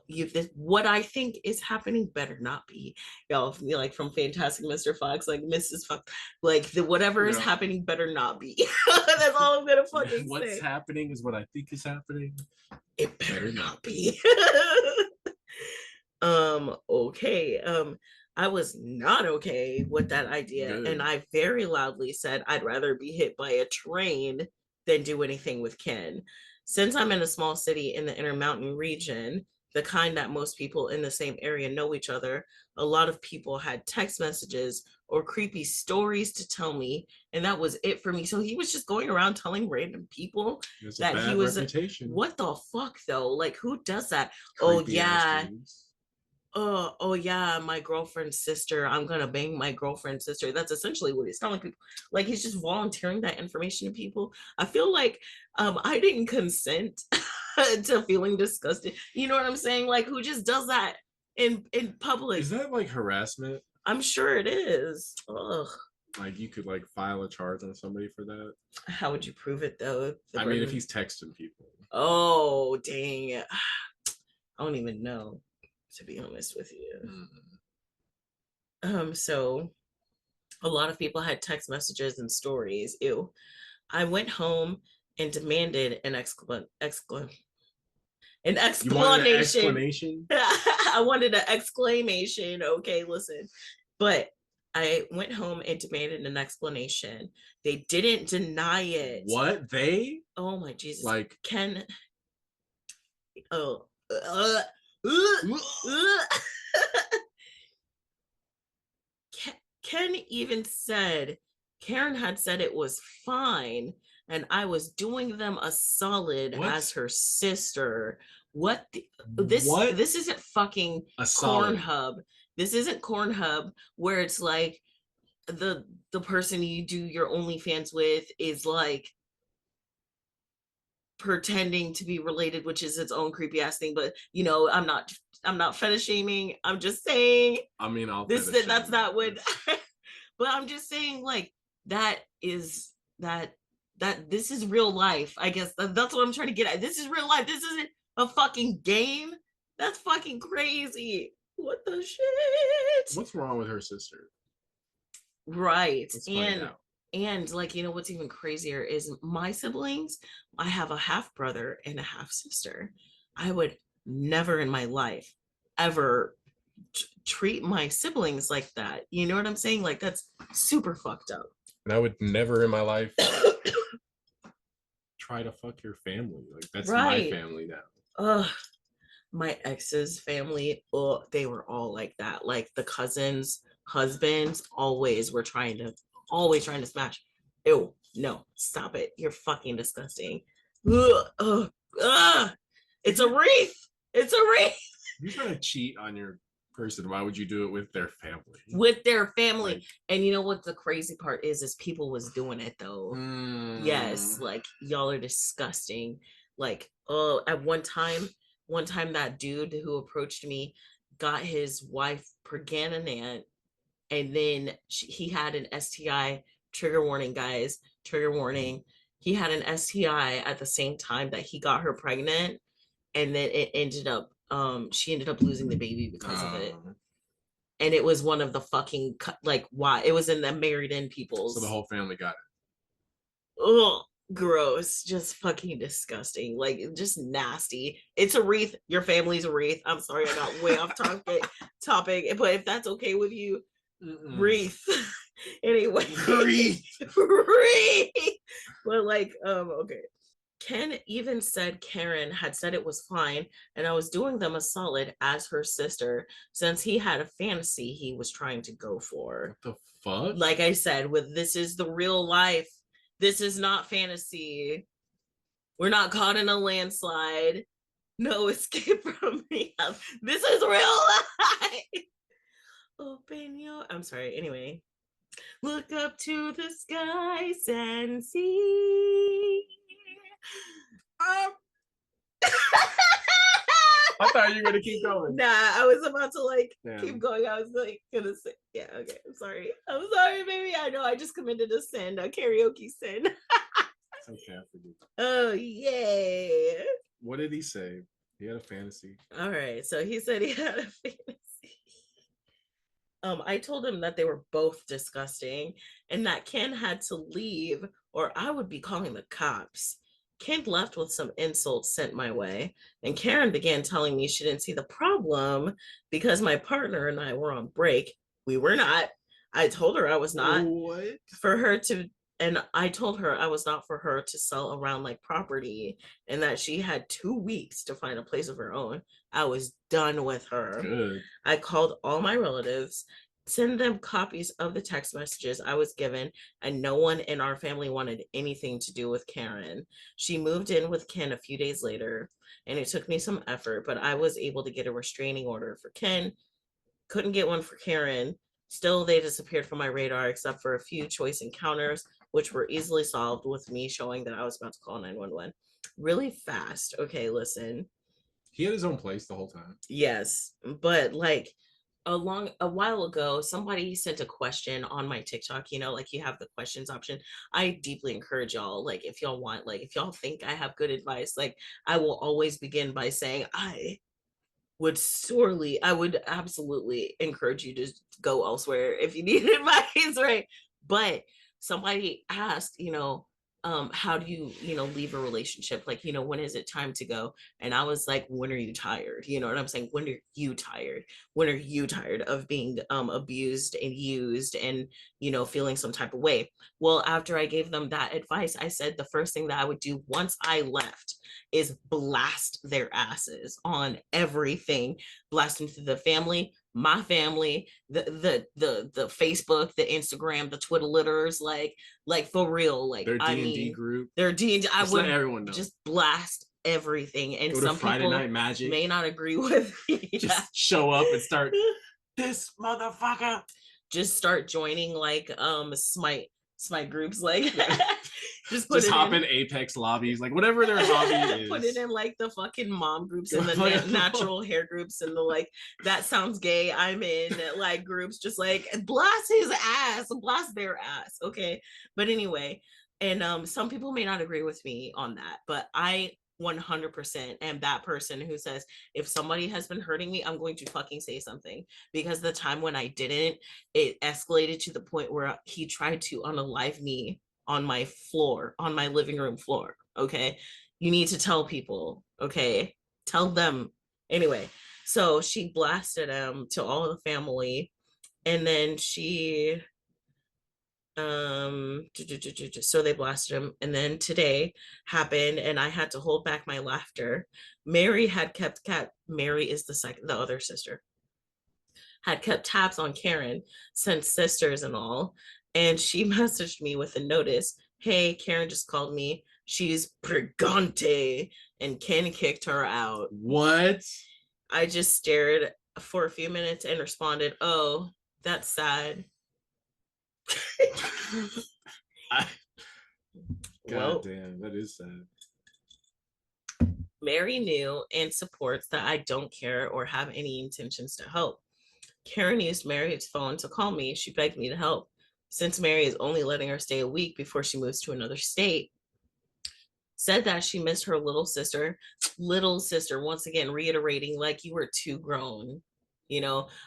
This, what I think is happening better not be, y'all. Like from Fantastic Mr. Fox, like Mrs. Fox, like the whatever is Yeah. happening better not be. That's all I'm gonna fucking What's say. happening is what I think is happening. It better not be. Okay. I was not okay with that idea, and Good. I very loudly said I'd rather be hit by a train than do anything with Ken. Since I'm in a small city in the Intermountain region, the kind that most people in the same area know each other, a lot of people had text messages or creepy stories to tell me, and that was it for me. So he was just going around telling random people He has a that he bad was. reputation. What the fuck though? Like, who does that? Oh Creepy ass yeah, dudes. oh yeah, my girlfriend's sister. I'm gonna bang my girlfriend's sister. That's essentially what he's telling people. Like, he's just volunteering that information to people. I feel like I didn't consent to feeling disgusted. You know what I'm saying? Like, who just does that in public? Is that like harassment? I'm sure it is. Ugh. Like you could like file a charge on somebody for that? How would you prove it though? I mean, if he's texting people. Oh dang it. I don't even know, to be honest with you. So a lot of people had text messages and stories. Ew. I went home and demanded an You wanted an explanation. explanation? I wanted an exclamation. Okay, listen. But I went home and demanded an explanation. They didn't deny it. What? They? Oh my Jesus. Like Ken. Oh. uh, uh, uh. Karen had said it was fine, and I was doing them a solid as What? her sister. What What? this isn't fucking A solid. Cornhub. This isn't Cornhub where it's like the person you do your OnlyFans with is like pretending to be related, which is its own creepy ass thing. But I'm not fetish shaming. I'm just saying I mean, I'll this fetish that's shame not what. this. But I'm just saying like that is that this is real life. I guess that's what I'm trying to get at. This is real life. This isn't a fucking game. That's fucking crazy. What the shit? What's wrong with her sister? Right. Let's find out. And like, what's even crazier is my siblings. I have a half brother and a half sister. I would never in my life ever treat my siblings like that. You know what I'm saying? Like that's super fucked up. And I would never in my life try to fuck your family. Like that's my Right. family now. Ugh. My ex's family, oh, they were all like that. Like the cousins, husbands, always trying to smash. Ew, no, stop it. You're fucking disgusting. Ugh, ugh, ugh. It's a wreath. It's a wreath. If you're trying to cheat on your person, why would you do it with their family? With their family. Like, and you know what the crazy part is people was doing it though. Yes, like y'all are disgusting. Like, oh, at one time that dude who approached me got his wife pregnant, and then he had an STI. Trigger warning, guys. Trigger warning. He had an STI at the same time that he got her pregnant, and then she ended up losing the baby because of it. And it was one of the fucking like why it was in the married in people's. So the whole family got it. Ugh, gross, just fucking disgusting, like just nasty. It's a wreath. Your family's a wreath. I'm sorry, I got way off topic, but if that's okay with you, wreath. Anyway, wreath. But like, okay. Ken even said Karen had said it was fine, and I was doing them a solid as her sister since he had a fantasy he was trying to go for. What the fuck? Like I said, with this is the real life. This is not fantasy. We're not caught in a landslide. No escape from me. This is real life. Open your. I'm sorry. Anyway, look up to the skies and see. I thought you were gonna keep going. Nah, I was about to like keep going. I was like gonna say, yeah, okay. I'm sorry, baby. I know I just committed a sin, a karaoke sin. It's okay, I forgive. Oh yeah. What did he say? He had a fantasy. All right, so he said he had a fantasy. I told him that they were both disgusting and that Ken had to leave or I would be calling the cops. Ken left with some insults sent my way, and Karen began telling me she didn't see the problem because my partner and I were on break. We were not. I told her I was not. What? For her to, and I told her I was not for her to sell around like property and that she had 2 weeks to find a place of her own. I was done with her. Good. I called all my relatives, send them copies of the text messages I was given, and no one in our family wanted anything to do with Karen. She moved in with Ken a few days later, and it took me some effort, but I was able to get a restraining order for Ken. Couldn't get one for Karen. Still, they disappeared from my radar except for a few choice encounters, which were easily solved with me showing that I was about to call 911. Really fast. Okay, listen. He had his own place the whole time. Yes, but like a while ago, somebody sent a question on my TikTok, like you have the questions option. I deeply encourage y'all, like if y'all want, like if y'all think I have good advice, like I will always begin by saying I would absolutely encourage you to go elsewhere if you need advice, right? But somebody asked, how do you, leave a relationship? Like, when is it time to go? And I was like, when are you tired? You know what I'm saying? When are you tired? When are you tired of being abused and used and, feeling some type of way? Well, after I gave them that advice, I said the first thing that I would do once I left is blast their asses on everything, blast them through the family, my family, the Facebook, the Instagram, the Twitter litters, like for real, like Their I D&D mean, group. their D&D, I Just let would everyone know. just blast everything, and Go to some Friday people Night Magic. may not agree with me. Just show up and start this motherfucker. Just start joining like smite groups, like just hop in Apex lobbies, like whatever their hobby is. Put it in like the fucking mom groups and the natural hair groups and the like that sounds gay, I'm in like groups, just like blast his ass, blast their ass. Okay. But anyway, and some people may not agree with me on that, but I 100% am that person who says if somebody has been hurting me, I'm going to fucking say something, because the time when I didn't, it escalated to the point where he tried to unalive me on my floor, on my living room floor. Okay. You need to tell people. Okay. Tell them. Anyway, so she blasted him to all the family. And then she, so they blasted him. And then today happened, and I had to hold back my laughter. Mary had kept cat. Mary is the other sister, had kept tabs on Karen since sisters and all. And she messaged me with a notice. Hey, Karen just called me. She's pregante. And Ken kicked her out. What? I just stared for a few minutes and responded, oh, that's sad. God damn, that is sad. Mary knew and supports that I don't care or have any intentions to help. Karen used Mary's phone to call me. She begged me to help. Since Mary is only letting her stay a week before she moves to another state, said that she missed her little sister. Little sister, once again, reiterating, like, you were too grown.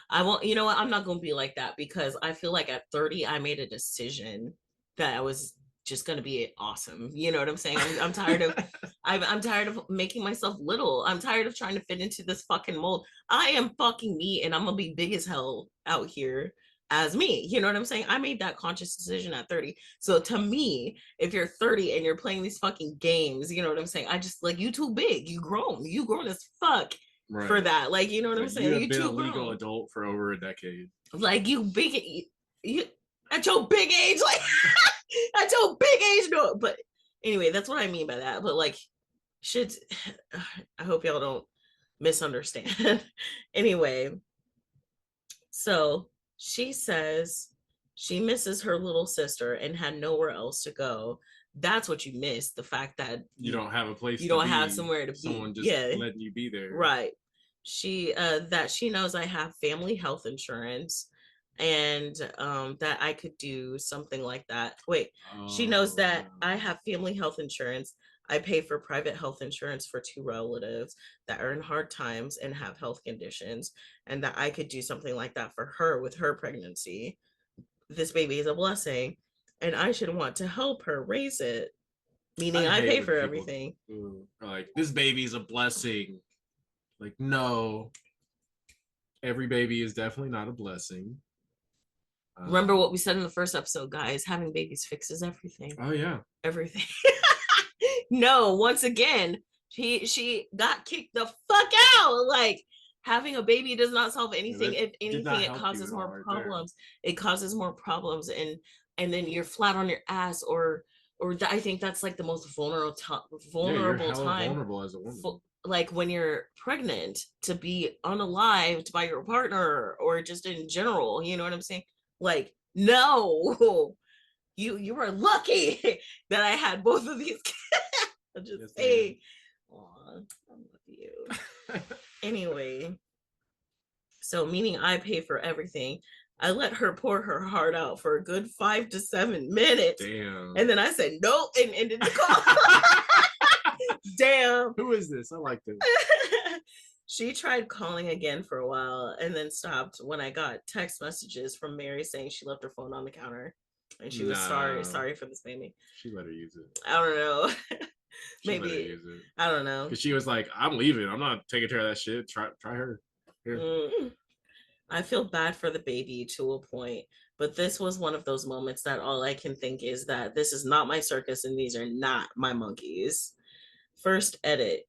I won't, you know what? I'm not going to be like that, because I feel like at 30, I made a decision that I was just going to be awesome. You know what I'm saying? I'm tired of, I'm tired of making myself little. I'm tired of trying to fit into this fucking mold. I am fucking me, and I'm going to be big as hell out here as me. You know what I'm saying? I made that conscious decision at 30. So to me, if you're 30 and you're playing these fucking games, you know what I'm saying? I just like, you too big. You grown as fuck. Right. For that, like, you know what I'm saying? You have been a legal adult for over a decade. Like, you at your big age, like at your big age, no. But anyway, that's what I mean by that. But like, shit, I hope y'all don't misunderstand. Anyway, so she says she misses her little sister and had nowhere else to go. That's what you miss, the fact that you don't have a place, you don't have somewhere to be. Someone just letting you be there. Right. She that she knows I have family health insurance, and that I could do something like that. Wait, she knows that I have family health insurance. I pay for private health insurance for 2 relatives that are in hard times and have health conditions, and that I could do something like that for her with her pregnancy. This baby is a blessing, and I should want to help her raise it. Meaning I pay for everything. Like, this baby's a blessing. Like, no. Every baby is definitely not a blessing. Remember what we said in the first episode, guys. Having babies fixes everything. Oh, yeah. Everything. No, once again, she got kicked the fuck out. Like, having a baby does not solve anything. If anything, it causes more problems. It causes more problems, and then you're flat on your ass, or I think that's like the most vulnerable time. Vulnerable as a woman. Like when you're pregnant, to be unalived by your partner, or just in general. You know what I'm saying? Like, no. You were lucky that I had both of these kids. I'll just say, aw, I love you. Anyway, so meaning I pay for everything. I let her pour her heart out for a good 5 to 7 minutes. Damn. And then I said nope and ended the call. Damn. Who is this? I like this. She tried calling again for a while and then stopped when I got text messages from Mary saying she left her phone on the counter. And she was sorry for this baby. She let her use it. I don't know. Maybe. I don't know. Because she was like, I'm leaving. I'm not taking care of that shit. Try her. Here. I feel bad for the baby to a point. But this was one of those moments that all I can think is that this is not my circus and these are not my monkeys. First edit.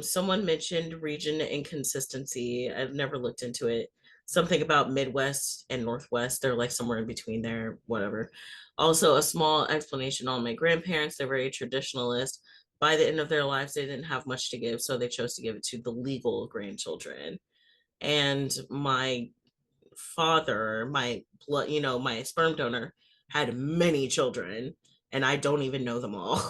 Someone mentioned region inconsistency. I've never looked into it. Something about Midwest and Northwest. They're like somewhere in between there, whatever. Also, a small explanation on my grandparents. They're very traditionalist. By the end of their lives, they didn't have much to give, so they chose to give it to the legal grandchildren. And my father, my blood, my sperm donor, had many children, and I don't even know them all.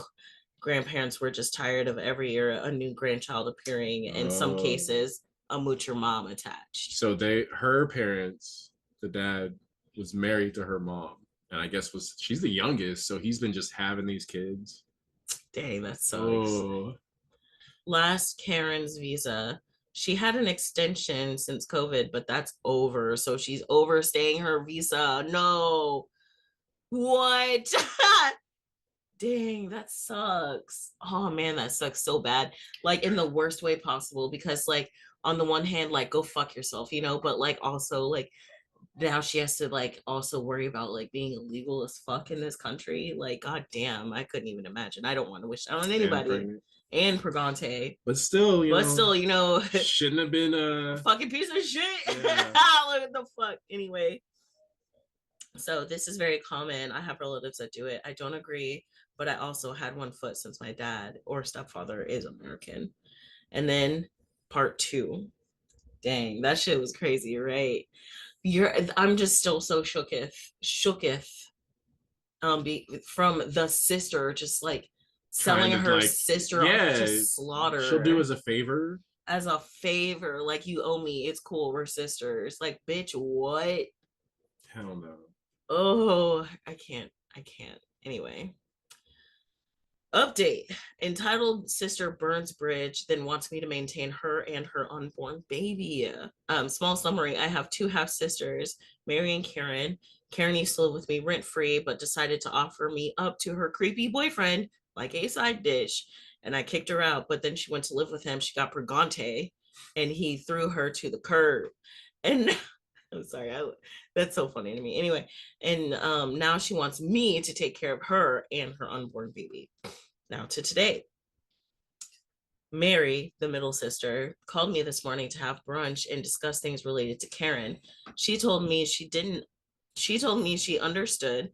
Grandparents were just tired of every year a new grandchild appearing. In some cases, a moocher mom attached. So her parents, the dad was married to her mom, and I guess she's the youngest, so he's been just having these kids. Dang, that sucks. Oh. Last Karen's visa. She had an extension since COVID, but that's over. So she's overstaying her visa. No. What? Dang, that sucks. Oh man, that sucks so bad. Like in the worst way possible, because like on the one hand, like go fuck yourself, but like also like now she has to like also worry about like being illegal as fuck in this country. Like, god damn, I couldn't even imagine. I don't want to wish that on anybody. And Pregante. But still, shouldn't have been a fucking piece of shit. Yeah. What the fuck? Anyway. So this is very common. I have relatives that do it. I don't agree, but I also had one foot since my dad or stepfather is American. And then part 2. Dang, that shit was crazy, right? I'm just still so shooketh from the sister just like selling her like, sister off to slaughter. She'll do as a favor. Like, you owe me, it's cool, we're sisters. Like, bitch, what? Hell no. Oh, I can't. Anyway. Update. Entitled sister burns bridge, then wants me to maintain her and her unborn baby. Small summary. I have 2 half sisters, Mary and Karen. Karen used to live with me rent free, but decided to offer me up to her creepy boyfriend like a side dish. And I kicked her out, but then she went to live with him. She got Pregante, and he threw her to the curb. And I'm sorry, that's so funny to me. Anyway, and now she wants me to take care of her and her unborn baby. Now to today. Mary, the middle sister, called me this morning to have brunch and discuss things related to Karen. She told me she understood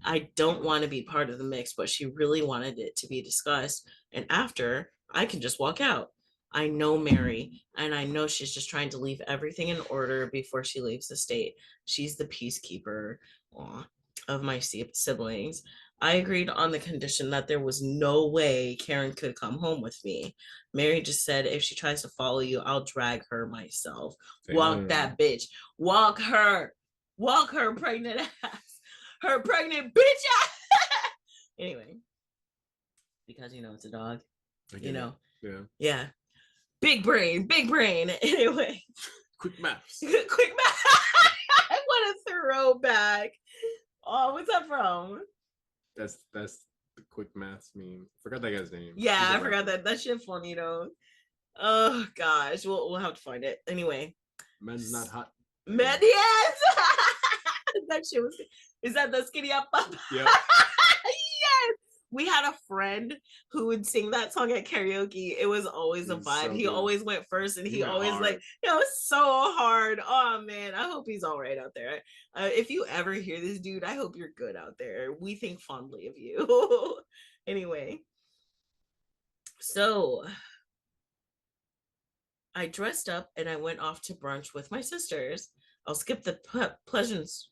I don't want to be part of the mix, but she really wanted it to be discussed. And after, I can just walk out. I know Mary, and I know she's just trying to leave everything in order before she leaves the state. She's the peacekeeper of my siblings. I agreed on the condition that there was no way Karen could come home with me. Mary just said, if she tries to follow you, I'll drag her myself. Damn. Walk that bitch. Walk her pregnant ass. Her pregnant bitch ass. Anyway, because it's a dog. Yeah. Big brain. Anyway. Quick maths. What a throwback. Oh, what's that from? That's the quick maths meme. Forgot that guy's name. Yeah, I forgot that. That shit funny though. Oh gosh, we'll have to find it. Anyway. Men's not hot. Men, yes. That shit was. Is that the skinny up? Yeah. Yes. We had a friend who would sing that song at karaoke. It was always a vibe. So he always went first, and he always hard. Like, it's so hard. Oh man, I hope he's all right out there. If you ever hear this dude, I hope you're good out there. We think fondly of you. Anyway, so I dressed up and I went off to brunch with my sisters. I'll skip the pleasantries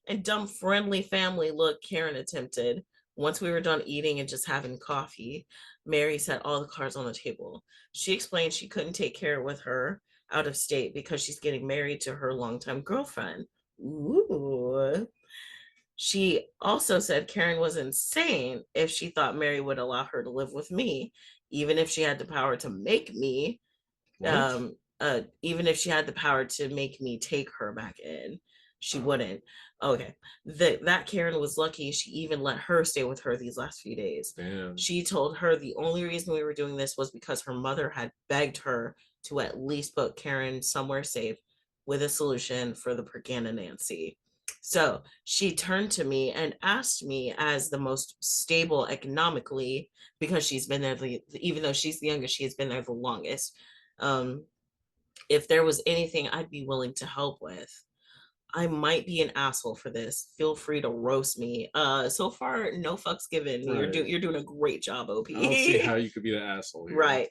and dumb friendly family look Karen attempted. Once we were done eating and just having coffee, Mary set all the cards on the table. She explained she couldn't take care with her out of state because she's getting married to her longtime girlfriend. Ooh. She also said Karen was insane if she thought Mary would allow her to live with me, even if she had the power to make me. Even if she had the power to make me take her back in, she wouldn't. Okay. That Karen was lucky she even let her stay with her these last few days. Damn. She told her the only reason we were doing this was because her mother had begged her to at least put Karen somewhere safe with a solution for the Pregante Nancy. So she turned to me and asked me, as the most stable economically, because she's been there, even though she's the youngest, she has been there the longest. Um, if there was anything I'd be willing to help with. I might be an asshole for this. Feel free to roast me. So far, no fucks given. Right. You're doing a great job, I don't see how OP. you could be the asshole here. Right.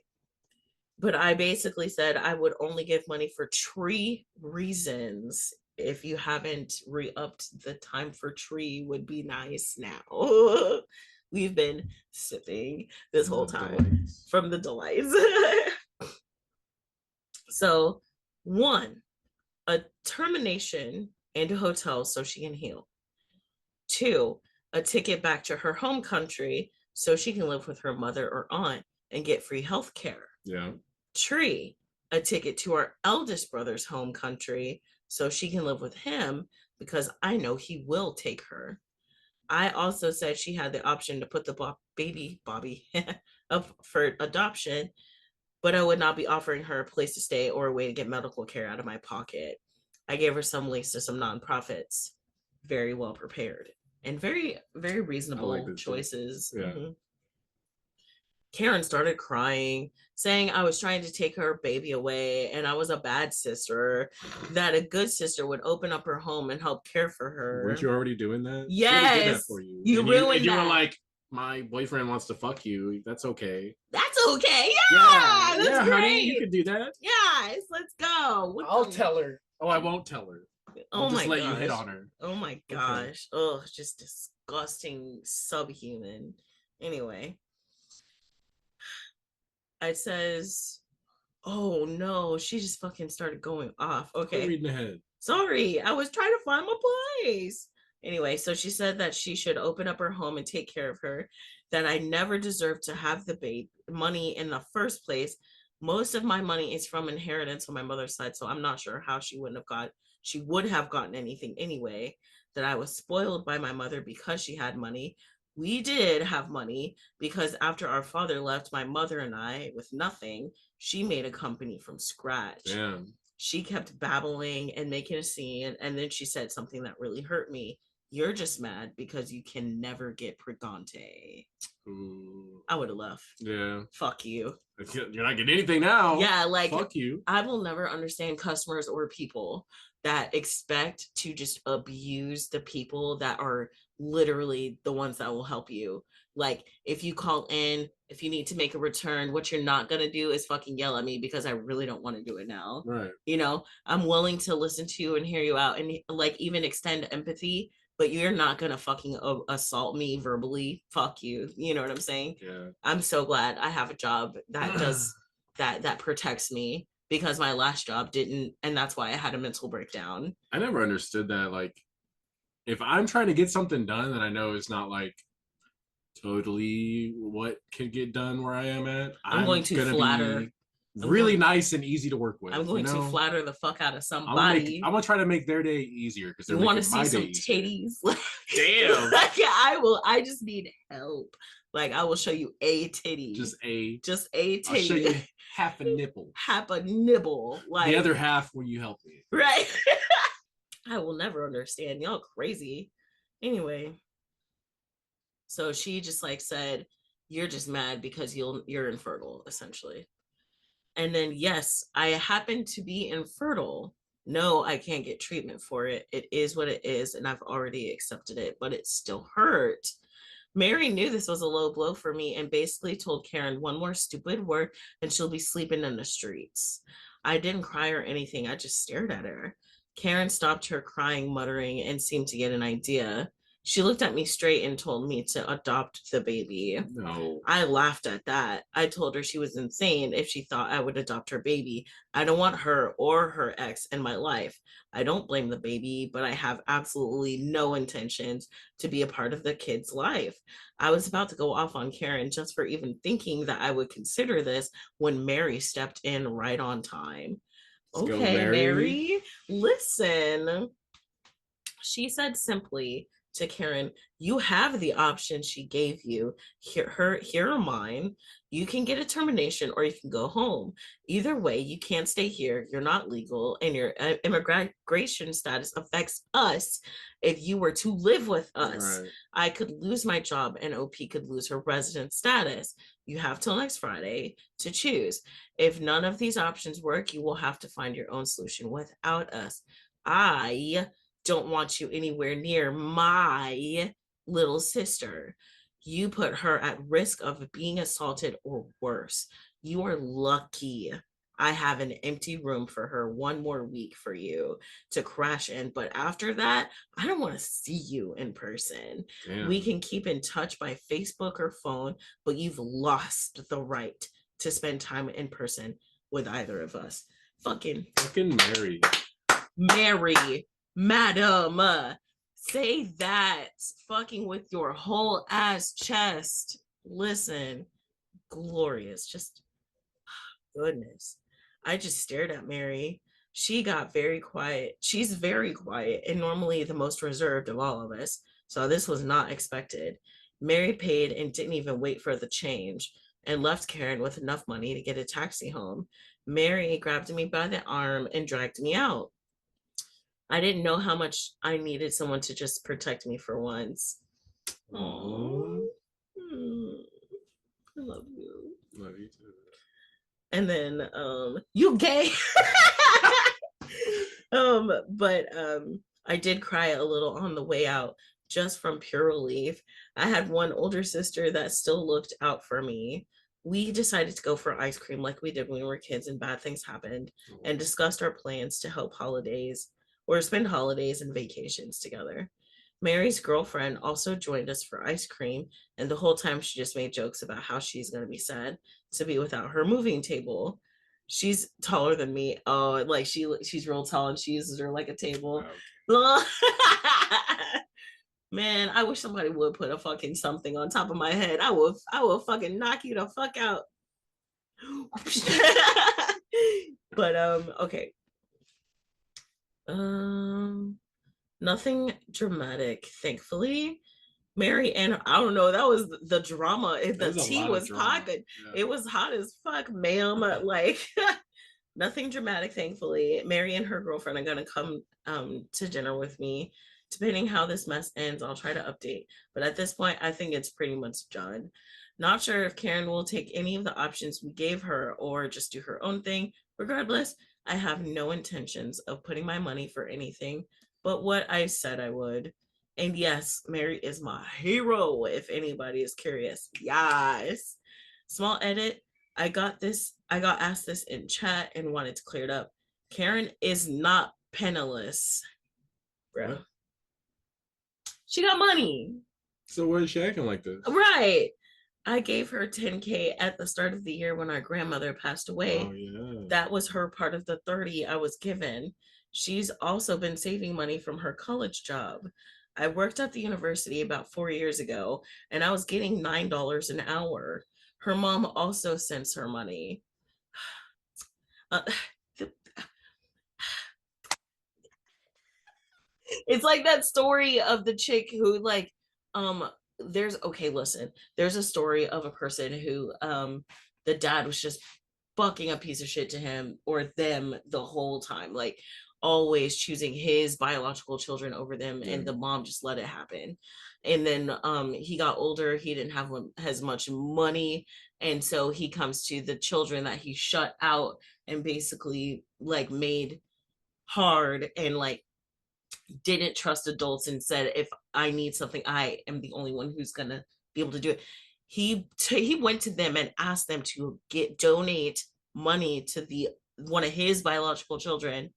But I basically said I would only give money for tree reasons. If you haven't re-upped, the time for tree would be nice now. We've been sipping this whole time Delights. from the delights. So, one, a termination and a hotel so she can heal. Two, a ticket back to her home country so she can live with her mother or aunt and get free health care. Yeah. Three, a ticket to our eldest brother's home country so she can live with him because I know he will take her. I also said she had the option to put the baby Bobby up for adoption, but I would not be offering her a place to stay or a way to get medical care out of my pocket. I gave her some links to some nonprofits, very well prepared and very, very reasonable choices. Yeah. Mm-hmm. Karen started crying, saying I was trying to take her baby away and I was a bad sister, that a good sister would open up her home and help care for her. Weren't you already doing that? Yes. She already did that for you. You ruined and you that. were like, my boyfriend wants to fuck you. That's okay. That's okay. Yeah. That's great. Honey, you could do that. Yes. Let's go. I'll tell her. Oh, I won't tell her. I'll just let you hit on her. Oh my gosh. Okay. Oh, just disgusting, subhuman. Anyway. It says, oh no, she just fucking started going off. Okay. Quit reading ahead. Sorry, I was trying to find my place. Anyway, so she said that she should open up her home and take care of her, that I never deserved to have the baby money in the first place. Most of my money is from inheritance on my mother's side, so I'm not sure how she would have gotten anything anyway, that I was spoiled by my mother because she had money. We did have money because after our father left my mother and I with nothing, she made a company from scratch. Damn. She kept babbling and making a scene, and then she said something that really hurt me. You're just mad because you can never get Pregante. Ooh. I would have left. Yeah. Fuck you. You're not getting anything now. Yeah, like, fuck you. I will never understand customers or people that expect to just abuse the people that are literally the ones that will help you. Like, if you call in, if you need to make a return, what you're not going to do is fucking yell at me because I really don't want to do it now. Right. You know, I'm willing to listen to you and hear you out and like even extend empathy, but you're not going to fucking assault me verbally. Fuck you. You know what I'm saying? Yeah. I'm so glad I have a job that does that protects me, because my last job didn't, and that's why I had a mental breakdown. I never understood that. Like, if I'm trying to get something done that I know is not like totally what could get done where I am at, I'm going to flatter. Really nice and easy to work with. I'm going to flatter the fuck out of somebody. I'm gonna try to make their day easier because they're want to see some titties. Damn. Yeah, I will. I just need help. Like, I will show you a titty. Just a titty. I'll show you half a nipple. Half a nibble. Like, the other half when you help me. Right. I will never understand. Y'all crazy. Anyway. So she just like said, you're just mad because you're infertile, essentially. And then, yes, I happen to be infertile. No, I can't get treatment for it. It is what it is, and I've already accepted it, but it still hurt. Mary knew this was a low blow for me and basically told Karen one more stupid word and she'll be sleeping in the streets. I didn't cry or anything. I just stared at her. Karen stopped her crying, muttering, and seemed to get an idea. She looked at me straight and told me to adopt the baby. No. I laughed at that. I told her she was insane if she thought I would adopt her baby. I don't want her or her ex in my life. I don't blame the baby, but I have absolutely no intentions to be a part of the kid's life. I was about to go off on Karen just for even thinking that I would consider this when Mary stepped in right on time. Let's okay, Mary, listen. She said simply, to Karen, you have the option she gave you. Here are mine. You can get a termination or you can go home. Either way, you can't stay here. You're not legal, and your immigration status affects us. If you were to live with us, Right. I could lose my job and OP could lose her resident status. You have till next Friday to choose. If none of these options work, you will have to find your own solution without us. I don't want you anywhere near my little sister. You put her at risk of being assaulted or worse. You are lucky I have an empty room for her one more week for you to crash in. But after that, I don't want to see you in person. We Damn. can keep in touch by Facebook or phone, but you've lost the right to spend time in person with either of us. Fucking Mary. Mary, madam, say that fucking with your whole ass chest. Listen, glorious. Just goodness. I just stared at Mary. She got very quiet. She's very quiet and normally the most reserved of all of us. So this was not expected. Mary paid and didn't even wait for the change and left Karen with enough money to get a taxi home. Mary grabbed me by the arm and dragged me out. I didn't know how much I needed someone to just protect me for once. Oh, I love you. Love you too. And then you gay. But I did cry a little on the way out just from pure relief. I had one older sister that still looked out for me. We decided to go for ice cream like we did when we were kids and bad things happened, and discussed our plans to help holidays or spend holidays and vacations together. Mary's girlfriend also joined us for ice cream, and the whole time she just made jokes about how she's going to be sad to be without her moving table. She's taller than me. Oh, like she's real tall and she uses her like a table. Okay. Man, I wish somebody would put a fucking something on top of my head. I will fucking knock you the fuck out. But okay. Nothing dramatic, thankfully. Mary and I don't know, that was the drama. The tea was popping. Yeah. It was hot as fuck, ma'am. Like nothing dramatic, thankfully. Mary and her girlfriend are gonna come to dinner with me. Depending how this mess ends, I'll try to update. But at this point, I think it's pretty much done. Not sure if Karen will take any of the options we gave her or just do her own thing. Regardless, I have no intentions of putting my money for anything but what I said I would. And yes, Mary is my hero, if anybody is curious. Yes. Small edit. I got asked this in chat and wanted to clear it up. Karen is not penniless, bro. What? She got money. So why is she acting like this? Right. I gave her 10K at the start of the year when our grandmother passed away. Oh, yeah. That was her part of the 30 I was given. She's also been saving money from her college job. I worked at the university about 4 years ago, and I was getting $9 an hour. Her mom also sends her money. It's like that story of the chick who like there's a story of a person who the dad was just fucking a piece of shit to him or them the whole time, like always choosing his biological children over them, and the mom just let it happen. And then he got older, he didn't have as much money, and so he comes to the children that he shut out and basically like made hard and like didn't trust adults and said, if I need something, I am the only one who's gonna be able to do it. He went to them and asked them to donate money to the one of his biological children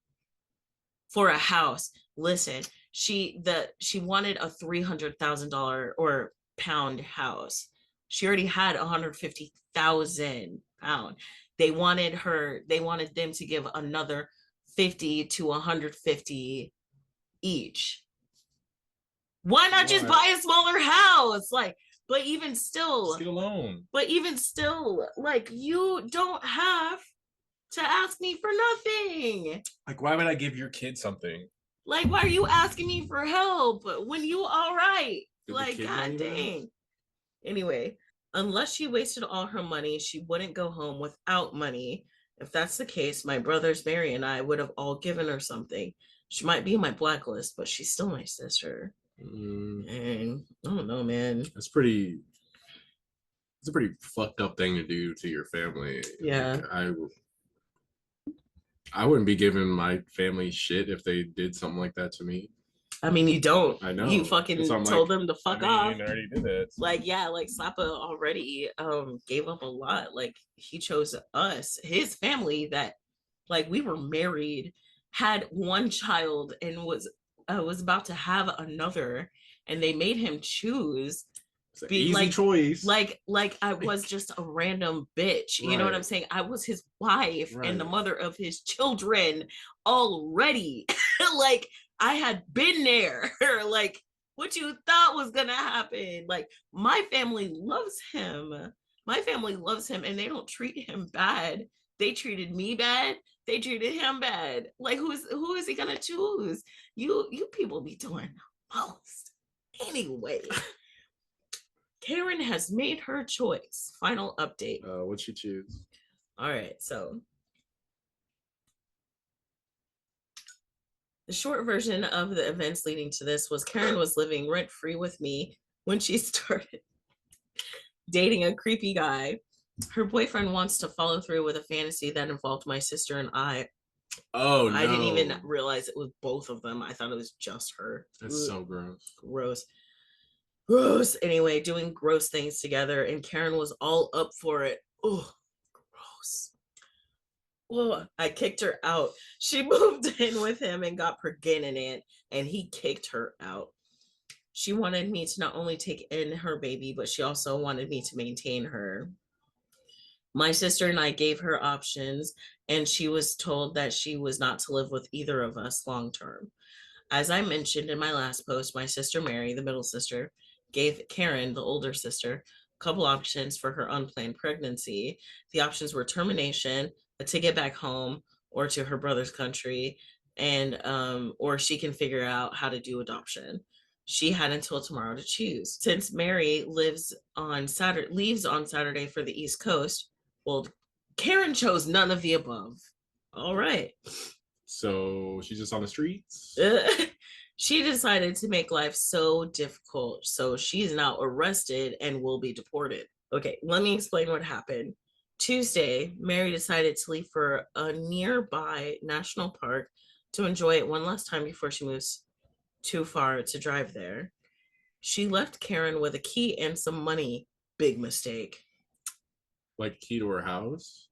for a house. Listen, she wanted a $300,000 or pound house. She already had 150,000 pound. They wanted them to give another 50 to 150 each. Why not just buy a smaller house? Like, but even still, get a loan. But even still, like, you don't have to ask me for nothing. Like, why would I give your kid something? Like, why are you asking me for help when you all right? Did the Like, kid not god even know? dang. Anyway, unless she wasted all her money, she wouldn't go home without money. If that's the case, my brothers Mary and I would have all given her something. She might be my blacklist, but she's still my sister. And I don't know, man. That's pretty. It's a pretty fucked up thing to do to your family. Yeah. Like, I wouldn't be giving my family shit if they did something like that to me. I mean, you don't. I know. You fucking told them to fuck off. I already did it. Like, yeah, like Slappa already gave up a lot. Like, he chose us, his family, that like we were married, had one child, and was about to have another, and they made him choose. It's an easy like, choice. Like I was just a random bitch. You know what I'm saying? I was his wife and the mother of his children already. Like, I had been there. Like, what you thought was gonna happen? Like, my family loves him. My family loves him, and they don't treat him bad. They treated me bad. They treated him bad. Like, who is he gonna choose? You people be doing the most. Anyway, Karen has made her choice. Final update. What'd she choose? All right, so the short version of the events leading to this was Karen was living rent-free with me when she started dating a creepy guy. Her boyfriend wants to follow through with a fantasy that involved my sister and I. Oh, no. I didn't even realize it was both of them. I thought it was just her. That's so gross. Gross. Anyway, doing gross things together, and Karen was all up for it. Oh, gross. Well, I kicked her out. She moved in with him and got pregnant, and he kicked her out. She wanted me to not only take in her baby, but she also wanted me to maintain her. My sister and I gave her options, and she was told that she was not to live with either of us long term. As I mentioned in my last post, my sister Mary, the middle sister, gave Karen, the older sister, a couple options for her unplanned pregnancy. The options were termination, a ticket back home, or to her brother's country, and or she can figure out how to do adoption. She had until tomorrow to choose. Since Mary leaves on Saturday for the East Coast, well, Karen chose none of the above. All right. So she's just on the streets? She decided to make life so difficult, so she's now arrested and will be deported. Okay, let me explain what happened. Tuesday, Mary decided to leave for a nearby national park to enjoy it one last time before she moves too far to drive there. She left Karen with a key and some money. Big mistake. Like key to her house?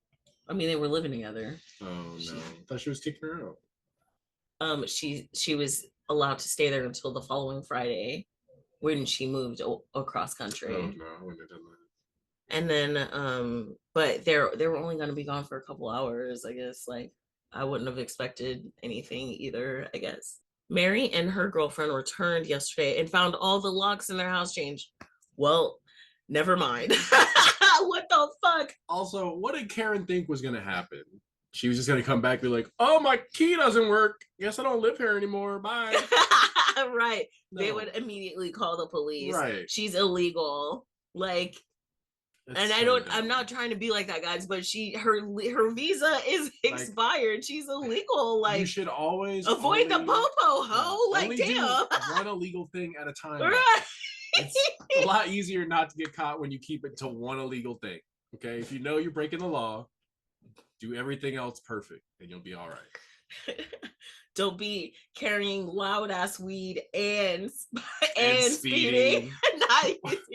I mean, they were living together. Oh no! I thought she was kicking her out. She was allowed to stay there until the following Friday, when she moved across country. Oh no! I wouldn't have done that. And then, but they were only going to be gone for a couple hours. I guess, like, I wouldn't have expected anything either. I guess Mary and her girlfriend returned yesterday and found all the locks in their house changed. Well, never mind. What the fuck? Also, what did Karen think was gonna happen? She was just gonna come back and be like, "Oh, my key doesn't work. Guess I don't live here anymore. Bye." Right. No. They would immediately call the police. Right. She's illegal. Like, that's and so I'm not trying to be like that, guys, but her visa is expired. Like, she's illegal. Like, you should always avoid the popo, ho. Like, only damn. Do one illegal thing at a time. Right. It's a lot easier not to get caught when you keep it to one illegal thing. Okay, if you know you're breaking the law, do everything else perfect, and you'll be all right. Don't be carrying loud ass weed and speeding.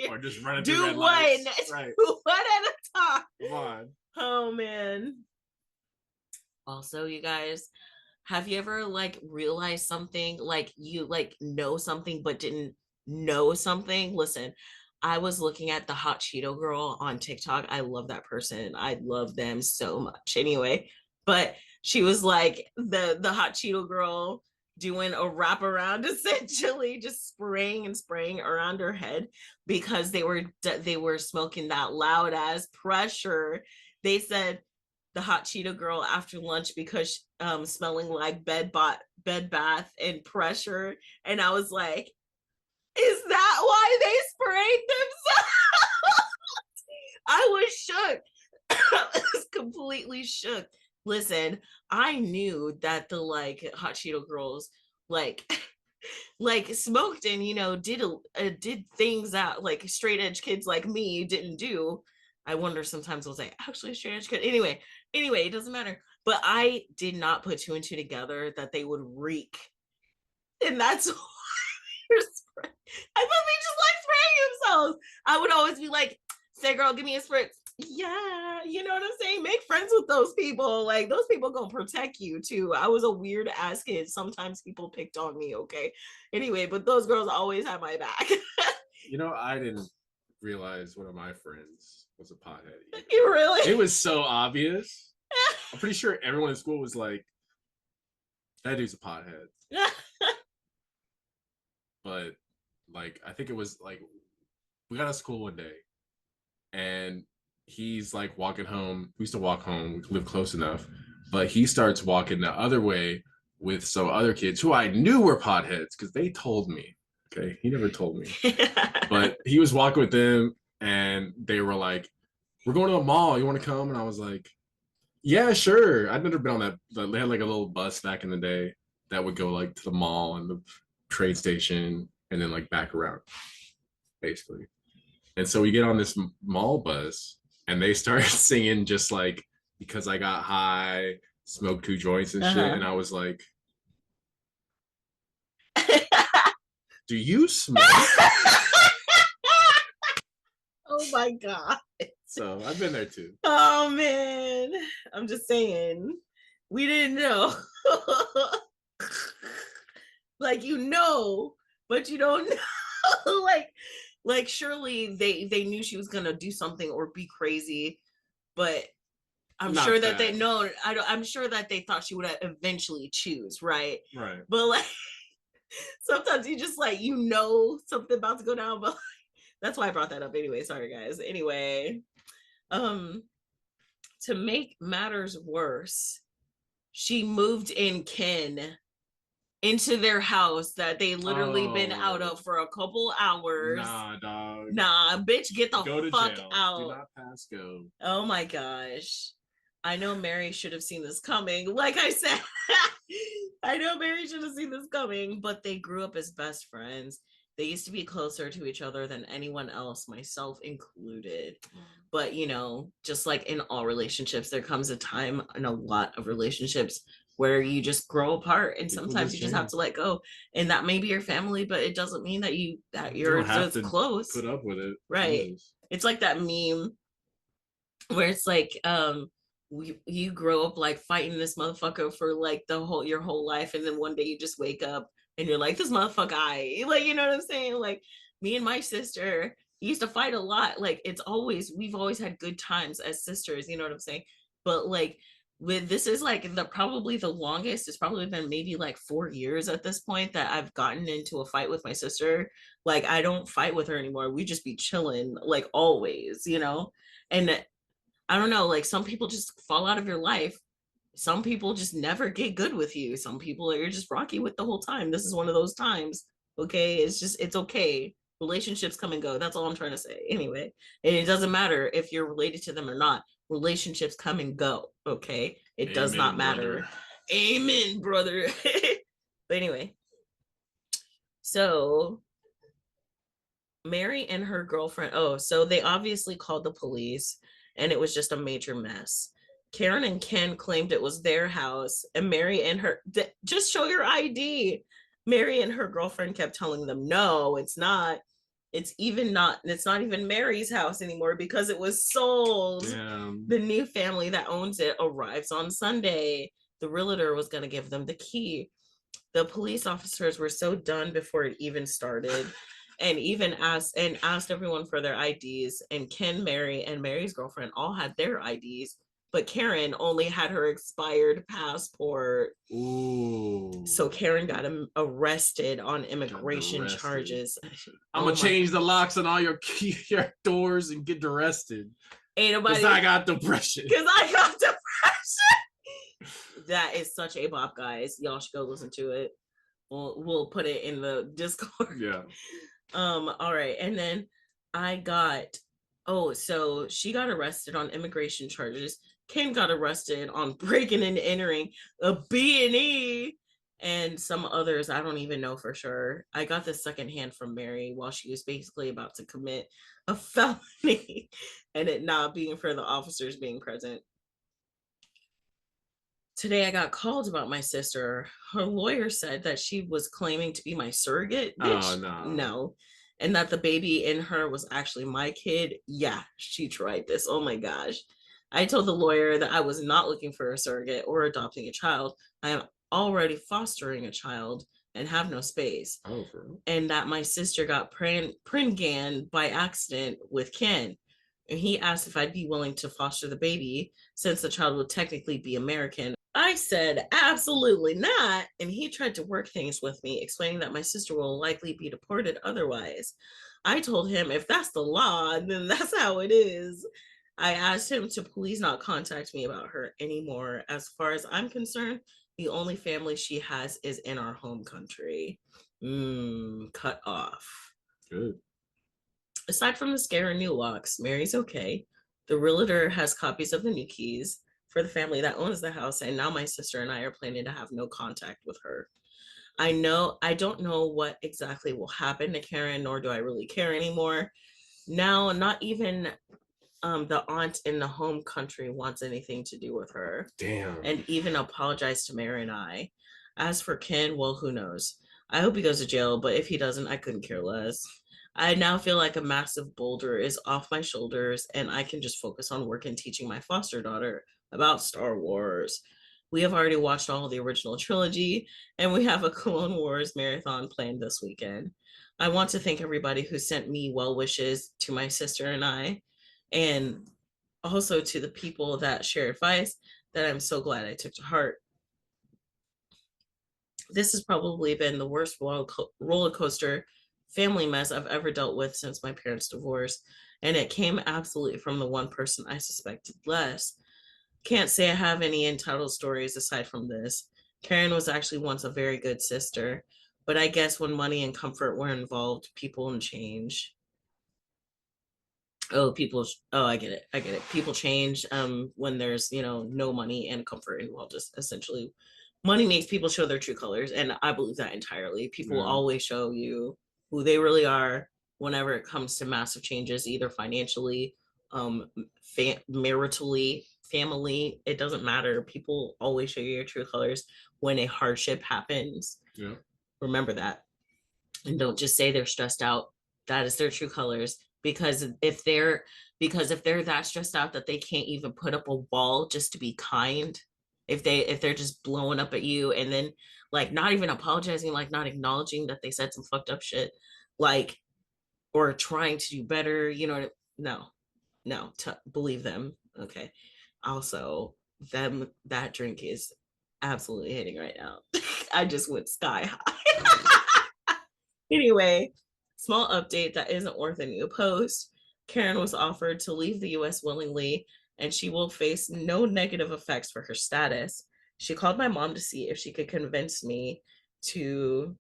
Or just running through red lights. Right. Do one at a time. Come on. Oh man. Also, you guys, have you ever like realized something, like you like know something but didn't know something? Listen, I was looking at the Hot Cheeto girl on TikTok. I love that person. I love them so much. Anyway, but she was like the Hot Cheeto girl doing a wraparound, essentially just spraying and spraying around her head because they were smoking that loud ass pressure. They said the hot Cheeto girl after lunch because smelling like bed bath and pressure. And I was like, is that why they sprayed themselves? I was shook. I was completely shook. Listen, I knew that the like hot Cheeto girls like like smoked and did things that like straight edge kids like me didn't do. I wonder sometimes was I actually a straight edge kid. Anyway, it doesn't matter. But I did not put two and two together that they would reek, and that's why I thought they just like spraying themselves. I would always be like, "Say, girl, give me a spritz." Yeah, you know what I'm saying? Make friends with those people. Like those people gonna protect you too. I was a weird ass kid. Sometimes people picked on me, okay? Anyway, but those girls always had my back. I didn't realize one of my friends was a pothead either. You really? It was so obvious. I'm pretty sure everyone in school was like, that dude's a pothead. But like, I think it was like, we got out of school one day and he's like walking home. We used to walk home. We live close enough. But he starts walking the other way with some other kids who I knew were potheads because they told me. Okay. He never told me. But he was walking with them and they were like, we're going to the mall. You want to come? And I was like, yeah, sure. I'd never been on that. They had like a little bus back in the day that would go like to the mall and the train station and then like back around, basically. And so we get on this mall bus and they started singing just like because I got high, smoked two joints and shit. And I was like, do you smoke? Oh my God. So I've been there too. Oh man. I'm just saying. We didn't know. Like but you don't know. like surely they knew she was gonna do something or be crazy, but I'm Not sure that that. they know. I'm sure that they thought she would eventually choose, right? Right. But like sometimes you just like something about to go down, but that's why I brought that up anyway. Sorry guys. Anyway, to make matters worse, she moved in Ken into their house that they literally been out of for a couple hours. Nah, dog. Nah, bitch, get the go to fuck jail. out. Do not pass go. Oh my gosh. I know Mary should have seen this coming. Like I said, I know Mary should have seen this coming, but they grew up as best friends. They used to be closer to each other than anyone else, myself included. But, just like in all relationships, there comes a time in a lot of relationships where you just grow apart and sometimes you just have to let go. And that may be your family, but it doesn't mean that you're just close. Put up with it. Right. Jesus. It's like that meme where it's like, you grow up like fighting this motherfucker for like your whole life, and then one day you just wake up and you're like, this motherfucker, like, you know what I'm saying? Like me and my sister used to fight a lot. Like we've always had good times as sisters, you know what I'm saying? But like this is like probably the longest. It's probably been maybe like 4 years at this point that I've gotten into a fight with my sister. Like I don't fight with her anymore. We just be chilling like always, and I don't know, like some people just fall out of your life. Some people just never get good with you. Some people you're just rocky with the whole time. This is one of those times. Okay. It's okay. Relationships come and go. That's all I'm trying to say. Anyway, and it doesn't matter if you're related to them or not. Relationships come and go. Okay. It does not matter. Brother. Amen, brother. But anyway, so Mary and her girlfriend, so they obviously called the police and it was just a major mess. Karen and Ken claimed it was their house, and Mary and just show your ID. Mary and her girlfriend kept telling them, no, it's not. It's not even Mary's house anymore because it was sold. Damn. The new family that owns it arrives on Sunday. The realtor was going to give them the key. The police officers were so done before it even started. And even asked everyone for their IDs. And Ken, Mary, and Mary's girlfriend all had their IDs, but Karen only had her expired passport. Ooh. So Karen got arrested on immigration charges. I'm gonna change the locks on all your doors and get arrested. Ain't nobody. Because I got depression. That is such a bop, guys. Y'all should go listen to it. We'll put it in the Discord. Yeah. All right. And then I got so she got arrested on immigration charges. Ken got arrested on breaking and entering a B&E and some others I don't even know for sure. I got this secondhand from Mary while she was basically about to commit a felony and it not being for the officers being present. Today I got called about my sister. Her lawyer said that she was claiming to be my surrogate. Bitch, Oh no. no. And that the baby in her was actually my kid. Yeah, she tried this. Oh my gosh. I told the lawyer that I was not looking for a surrogate or adopting a child. I am already fostering a child and have no space. Oh, for real? And that my sister got pringan by accident with Ken. And he asked if I'd be willing to foster the baby since the child would technically be American. I said, absolutely not. And he tried to work things with me, explaining that my sister will likely be deported otherwise. I told him if that's the law, then that's how it is. I asked him to please not contact me about her anymore. As far as I'm concerned, the only family she has is in our home country. Cut off. Good. Aside from the scare and new locks, Mary's okay. The realtor has copies of the new keys for the family that owns the house, and now my sister and I are planning to have no contact with her. I don't know what exactly will happen to Karen, nor do I really care anymore. Now, not even the aunt in the home country wants anything to do with her. Damn. And even apologized to Mary and I. As for Ken, well, who knows? I hope he goes to jail, but if he doesn't, I couldn't care less. I now feel like a massive boulder is off my shoulders, and I can just focus on work and teaching my foster daughter about Star Wars. We have already watched all of the original trilogy, and we have a Clone Wars marathon planned this weekend. I want to thank everybody who sent me well wishes to my sister and I, and also to the people that share advice that I'm so glad I took to heart. This has probably been the worst roller coaster family mess I've ever dealt with since my parents' divorce, and it came absolutely from the one person I suspected less. Can't say I have any entitled stories aside from this. Karen was actually once a very good sister, but I guess when money and comfort were involved, people change. I get it. People change when there's, no money and comfort involved. Just essentially money makes people show their true colors, and I believe that entirely. People will always show you who they really are whenever it comes to massive changes, either financially, maritally, family. It doesn't matter. People always show you your true colors when a hardship happens. Yeah. Remember that. And don't just say they're stressed out. That is their true colors. Because if they're that stressed out that they can't even put up a wall just to be kind, if they're just blowing up at you and then like not even apologizing, like not acknowledging that they said some fucked up shit, like, or trying to do better, no, believe them. Okay. Also, that drink is absolutely hitting right now. I just went sky high. Anyway, small update that isn't worth a new post. Karen was offered to leave the US willingly, and she will face no negative effects for her status. She called my mom to see if she could convince me to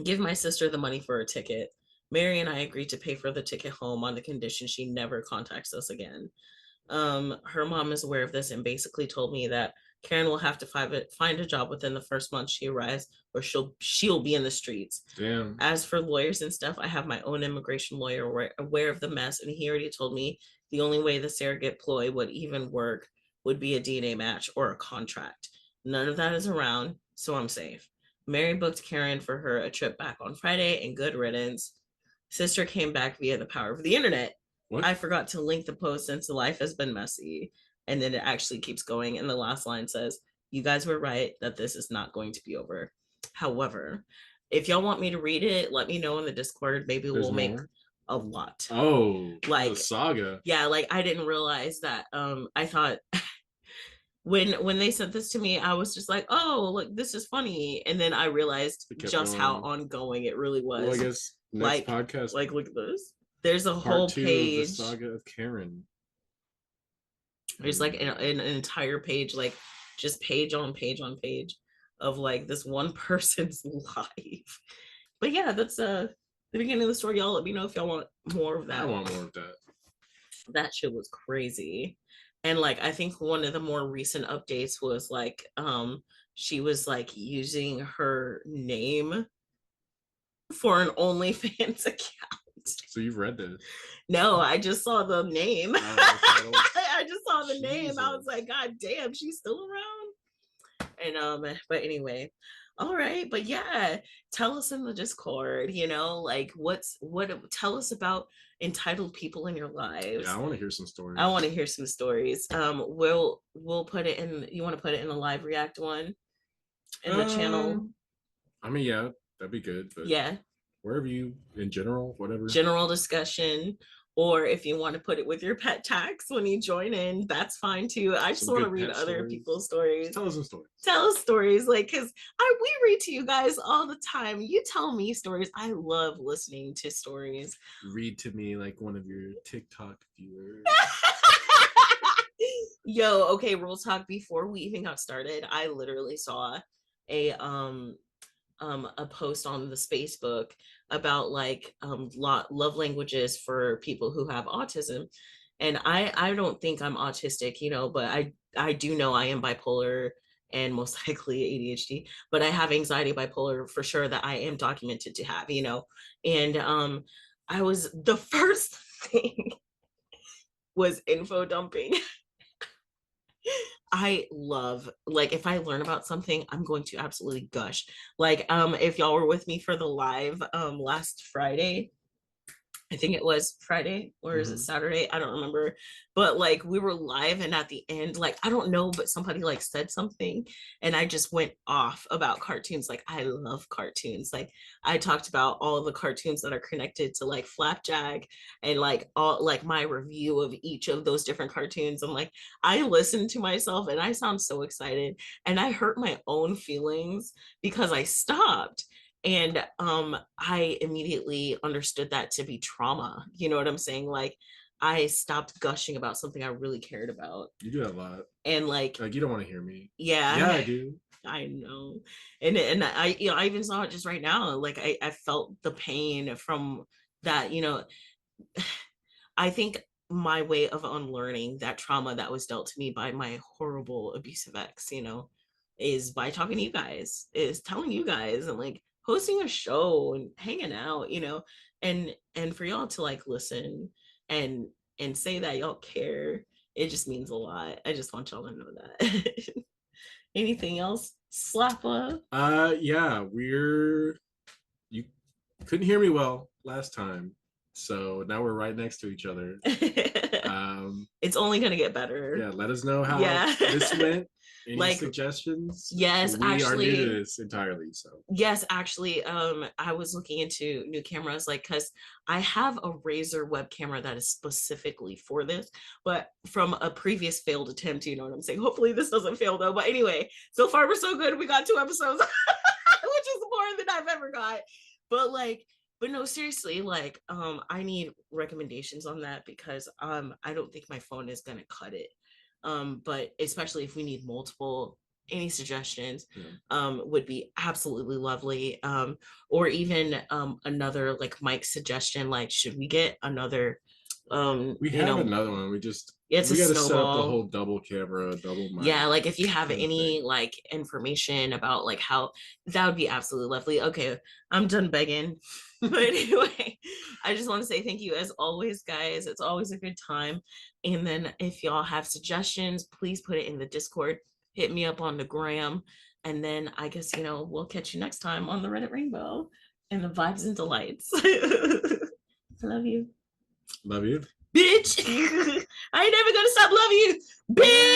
give my sister the money for a ticket. Mary and I agreed to pay for the ticket home on the condition she never contacts us again. Her mom is aware of this and basically told me that Karen will have to find a job within the first month she arrives, or she'll be in the streets. Damn. As for lawyers and stuff, I have my own immigration lawyer aware of the mess, and he already told me the only way the surrogate ploy would even work would be a DNA match or a contract. None of that is around, so I'm safe. Mary booked Karen for her a trip back on Friday, and good riddance. Sister came back via the power of the internet. What? I forgot to link the post since the life has been messy. And then it actually keeps going. And the last line says, "You guys were right that this is not going to be over. However, if y'all want me to read it, let me know in the Discord. Maybe we'll make a lot." Oh, like Saga. Yeah, like I didn't realize that. I thought when they sent this to me, I was just like, oh, look, this is funny. And then I realized just how ongoing it really was. Well, I guess next podcast. Like, look at this. There's a Part whole 2 page. of the Saga of Karen. There's like an entire page, like just page on page on page of like this one person's life. But yeah, that's the beginning of the story. Y'all let me know if y'all want more of that. I want more of that. That shit was crazy. And like I think one of the more recent updates was like she was like using her name for an OnlyFans account. So you've read this? No, I just saw the name. I just saw the name. I was like, God damn, she's still around. And but anyway, all right. But yeah, tell us in the Discord, you know, like what tell us about entitled people in your lives. Yeah, I want to hear some stories. I want to hear some stories. We'll put it in. You want to put it in a live react one in the channel? I mean, yeah, that'd be good. But yeah, wherever you, in general, whatever. General discussion. Or if you want to put it with your pet tax when you join in, that's fine too. I just want to read other people's stories. Just tell us some stories. Tell us stories, like, because we read to you guys all the time. You tell me stories. I love listening to stories. Read to me like one of your TikTok viewers. Yo, okay, real talk. Before we even got started, I literally saw a post on the Facebook about like love languages for people who have autism. And I don't think I'm autistic, you know, but I do know I am bipolar and most likely ADHD, but I have anxiety bipolar for sure that I am documented to have, you know. And I was the first thing was info dumping. I love, like, if I learn about something, I'm going to absolutely gush. Like, if y'all were with me for the live last Friday, I think it was Friday, or is it Saturday? I don't remember. But like we were live, and at the end, like I don't know, but somebody like said something, and I just went off about cartoons. Like I love cartoons. Like I talked about all the cartoons that are connected to like Flapjack, and like all like my review of each of those different cartoons. And like I listened to myself, and I sound so excited, and I hurt my own feelings because I stopped. And I immediately understood that to be trauma. You know what I'm saying? Like I stopped gushing about something I really cared about. You do that a lot. And like you don't want to hear me. Yeah, I do. I know. And I, you know, I even saw it just right now. Like I felt the pain from that, you know. I think my way of unlearning that trauma that was dealt to me by my horrible abusive ex, you know, is by talking to you guys, is telling you guys, and like hosting a show and hanging out, you know, and for y'all to like listen and say that y'all care, it just means a lot. I just want y'all to know that. Anything else, Slappa? Yeah, you couldn't hear me well last time, so now we're right next to each other. It's only gonna get better. Yeah, let us know how this went. Any like suggestions? Yes, we actually, are new to this entirely. So yes, actually, I was looking into new cameras, like, because I have a Razer web camera that is specifically for this, but from a previous failed attempt, you know what I'm saying? Hopefully this doesn't fail though. But anyway, so far we're so good. We got 2 episodes, which is more than I've ever got. But no, seriously, like, I need recommendations on that because I don't think my phone is gonna cut it. But especially if we need multiple, any suggestions would be absolutely lovely. Or even another like mic suggestion, like should we get another we have another one. We gotta set up the whole double camera, double mic. Yeah, like if you have any like information about like how, that would be absolutely lovely. Okay, I'm done begging. But anyway, I just want to say thank you as always, guys. It's always a good time. And then if y'all have suggestions, please put it in the Discord. Hit me up on the gram. And then I guess, you know, we'll catch you next time on the Reddit Rainbow and the Vibes and Delights. Love you. Love you. Bitch. I ain't never gonna stop loving you. Bitch.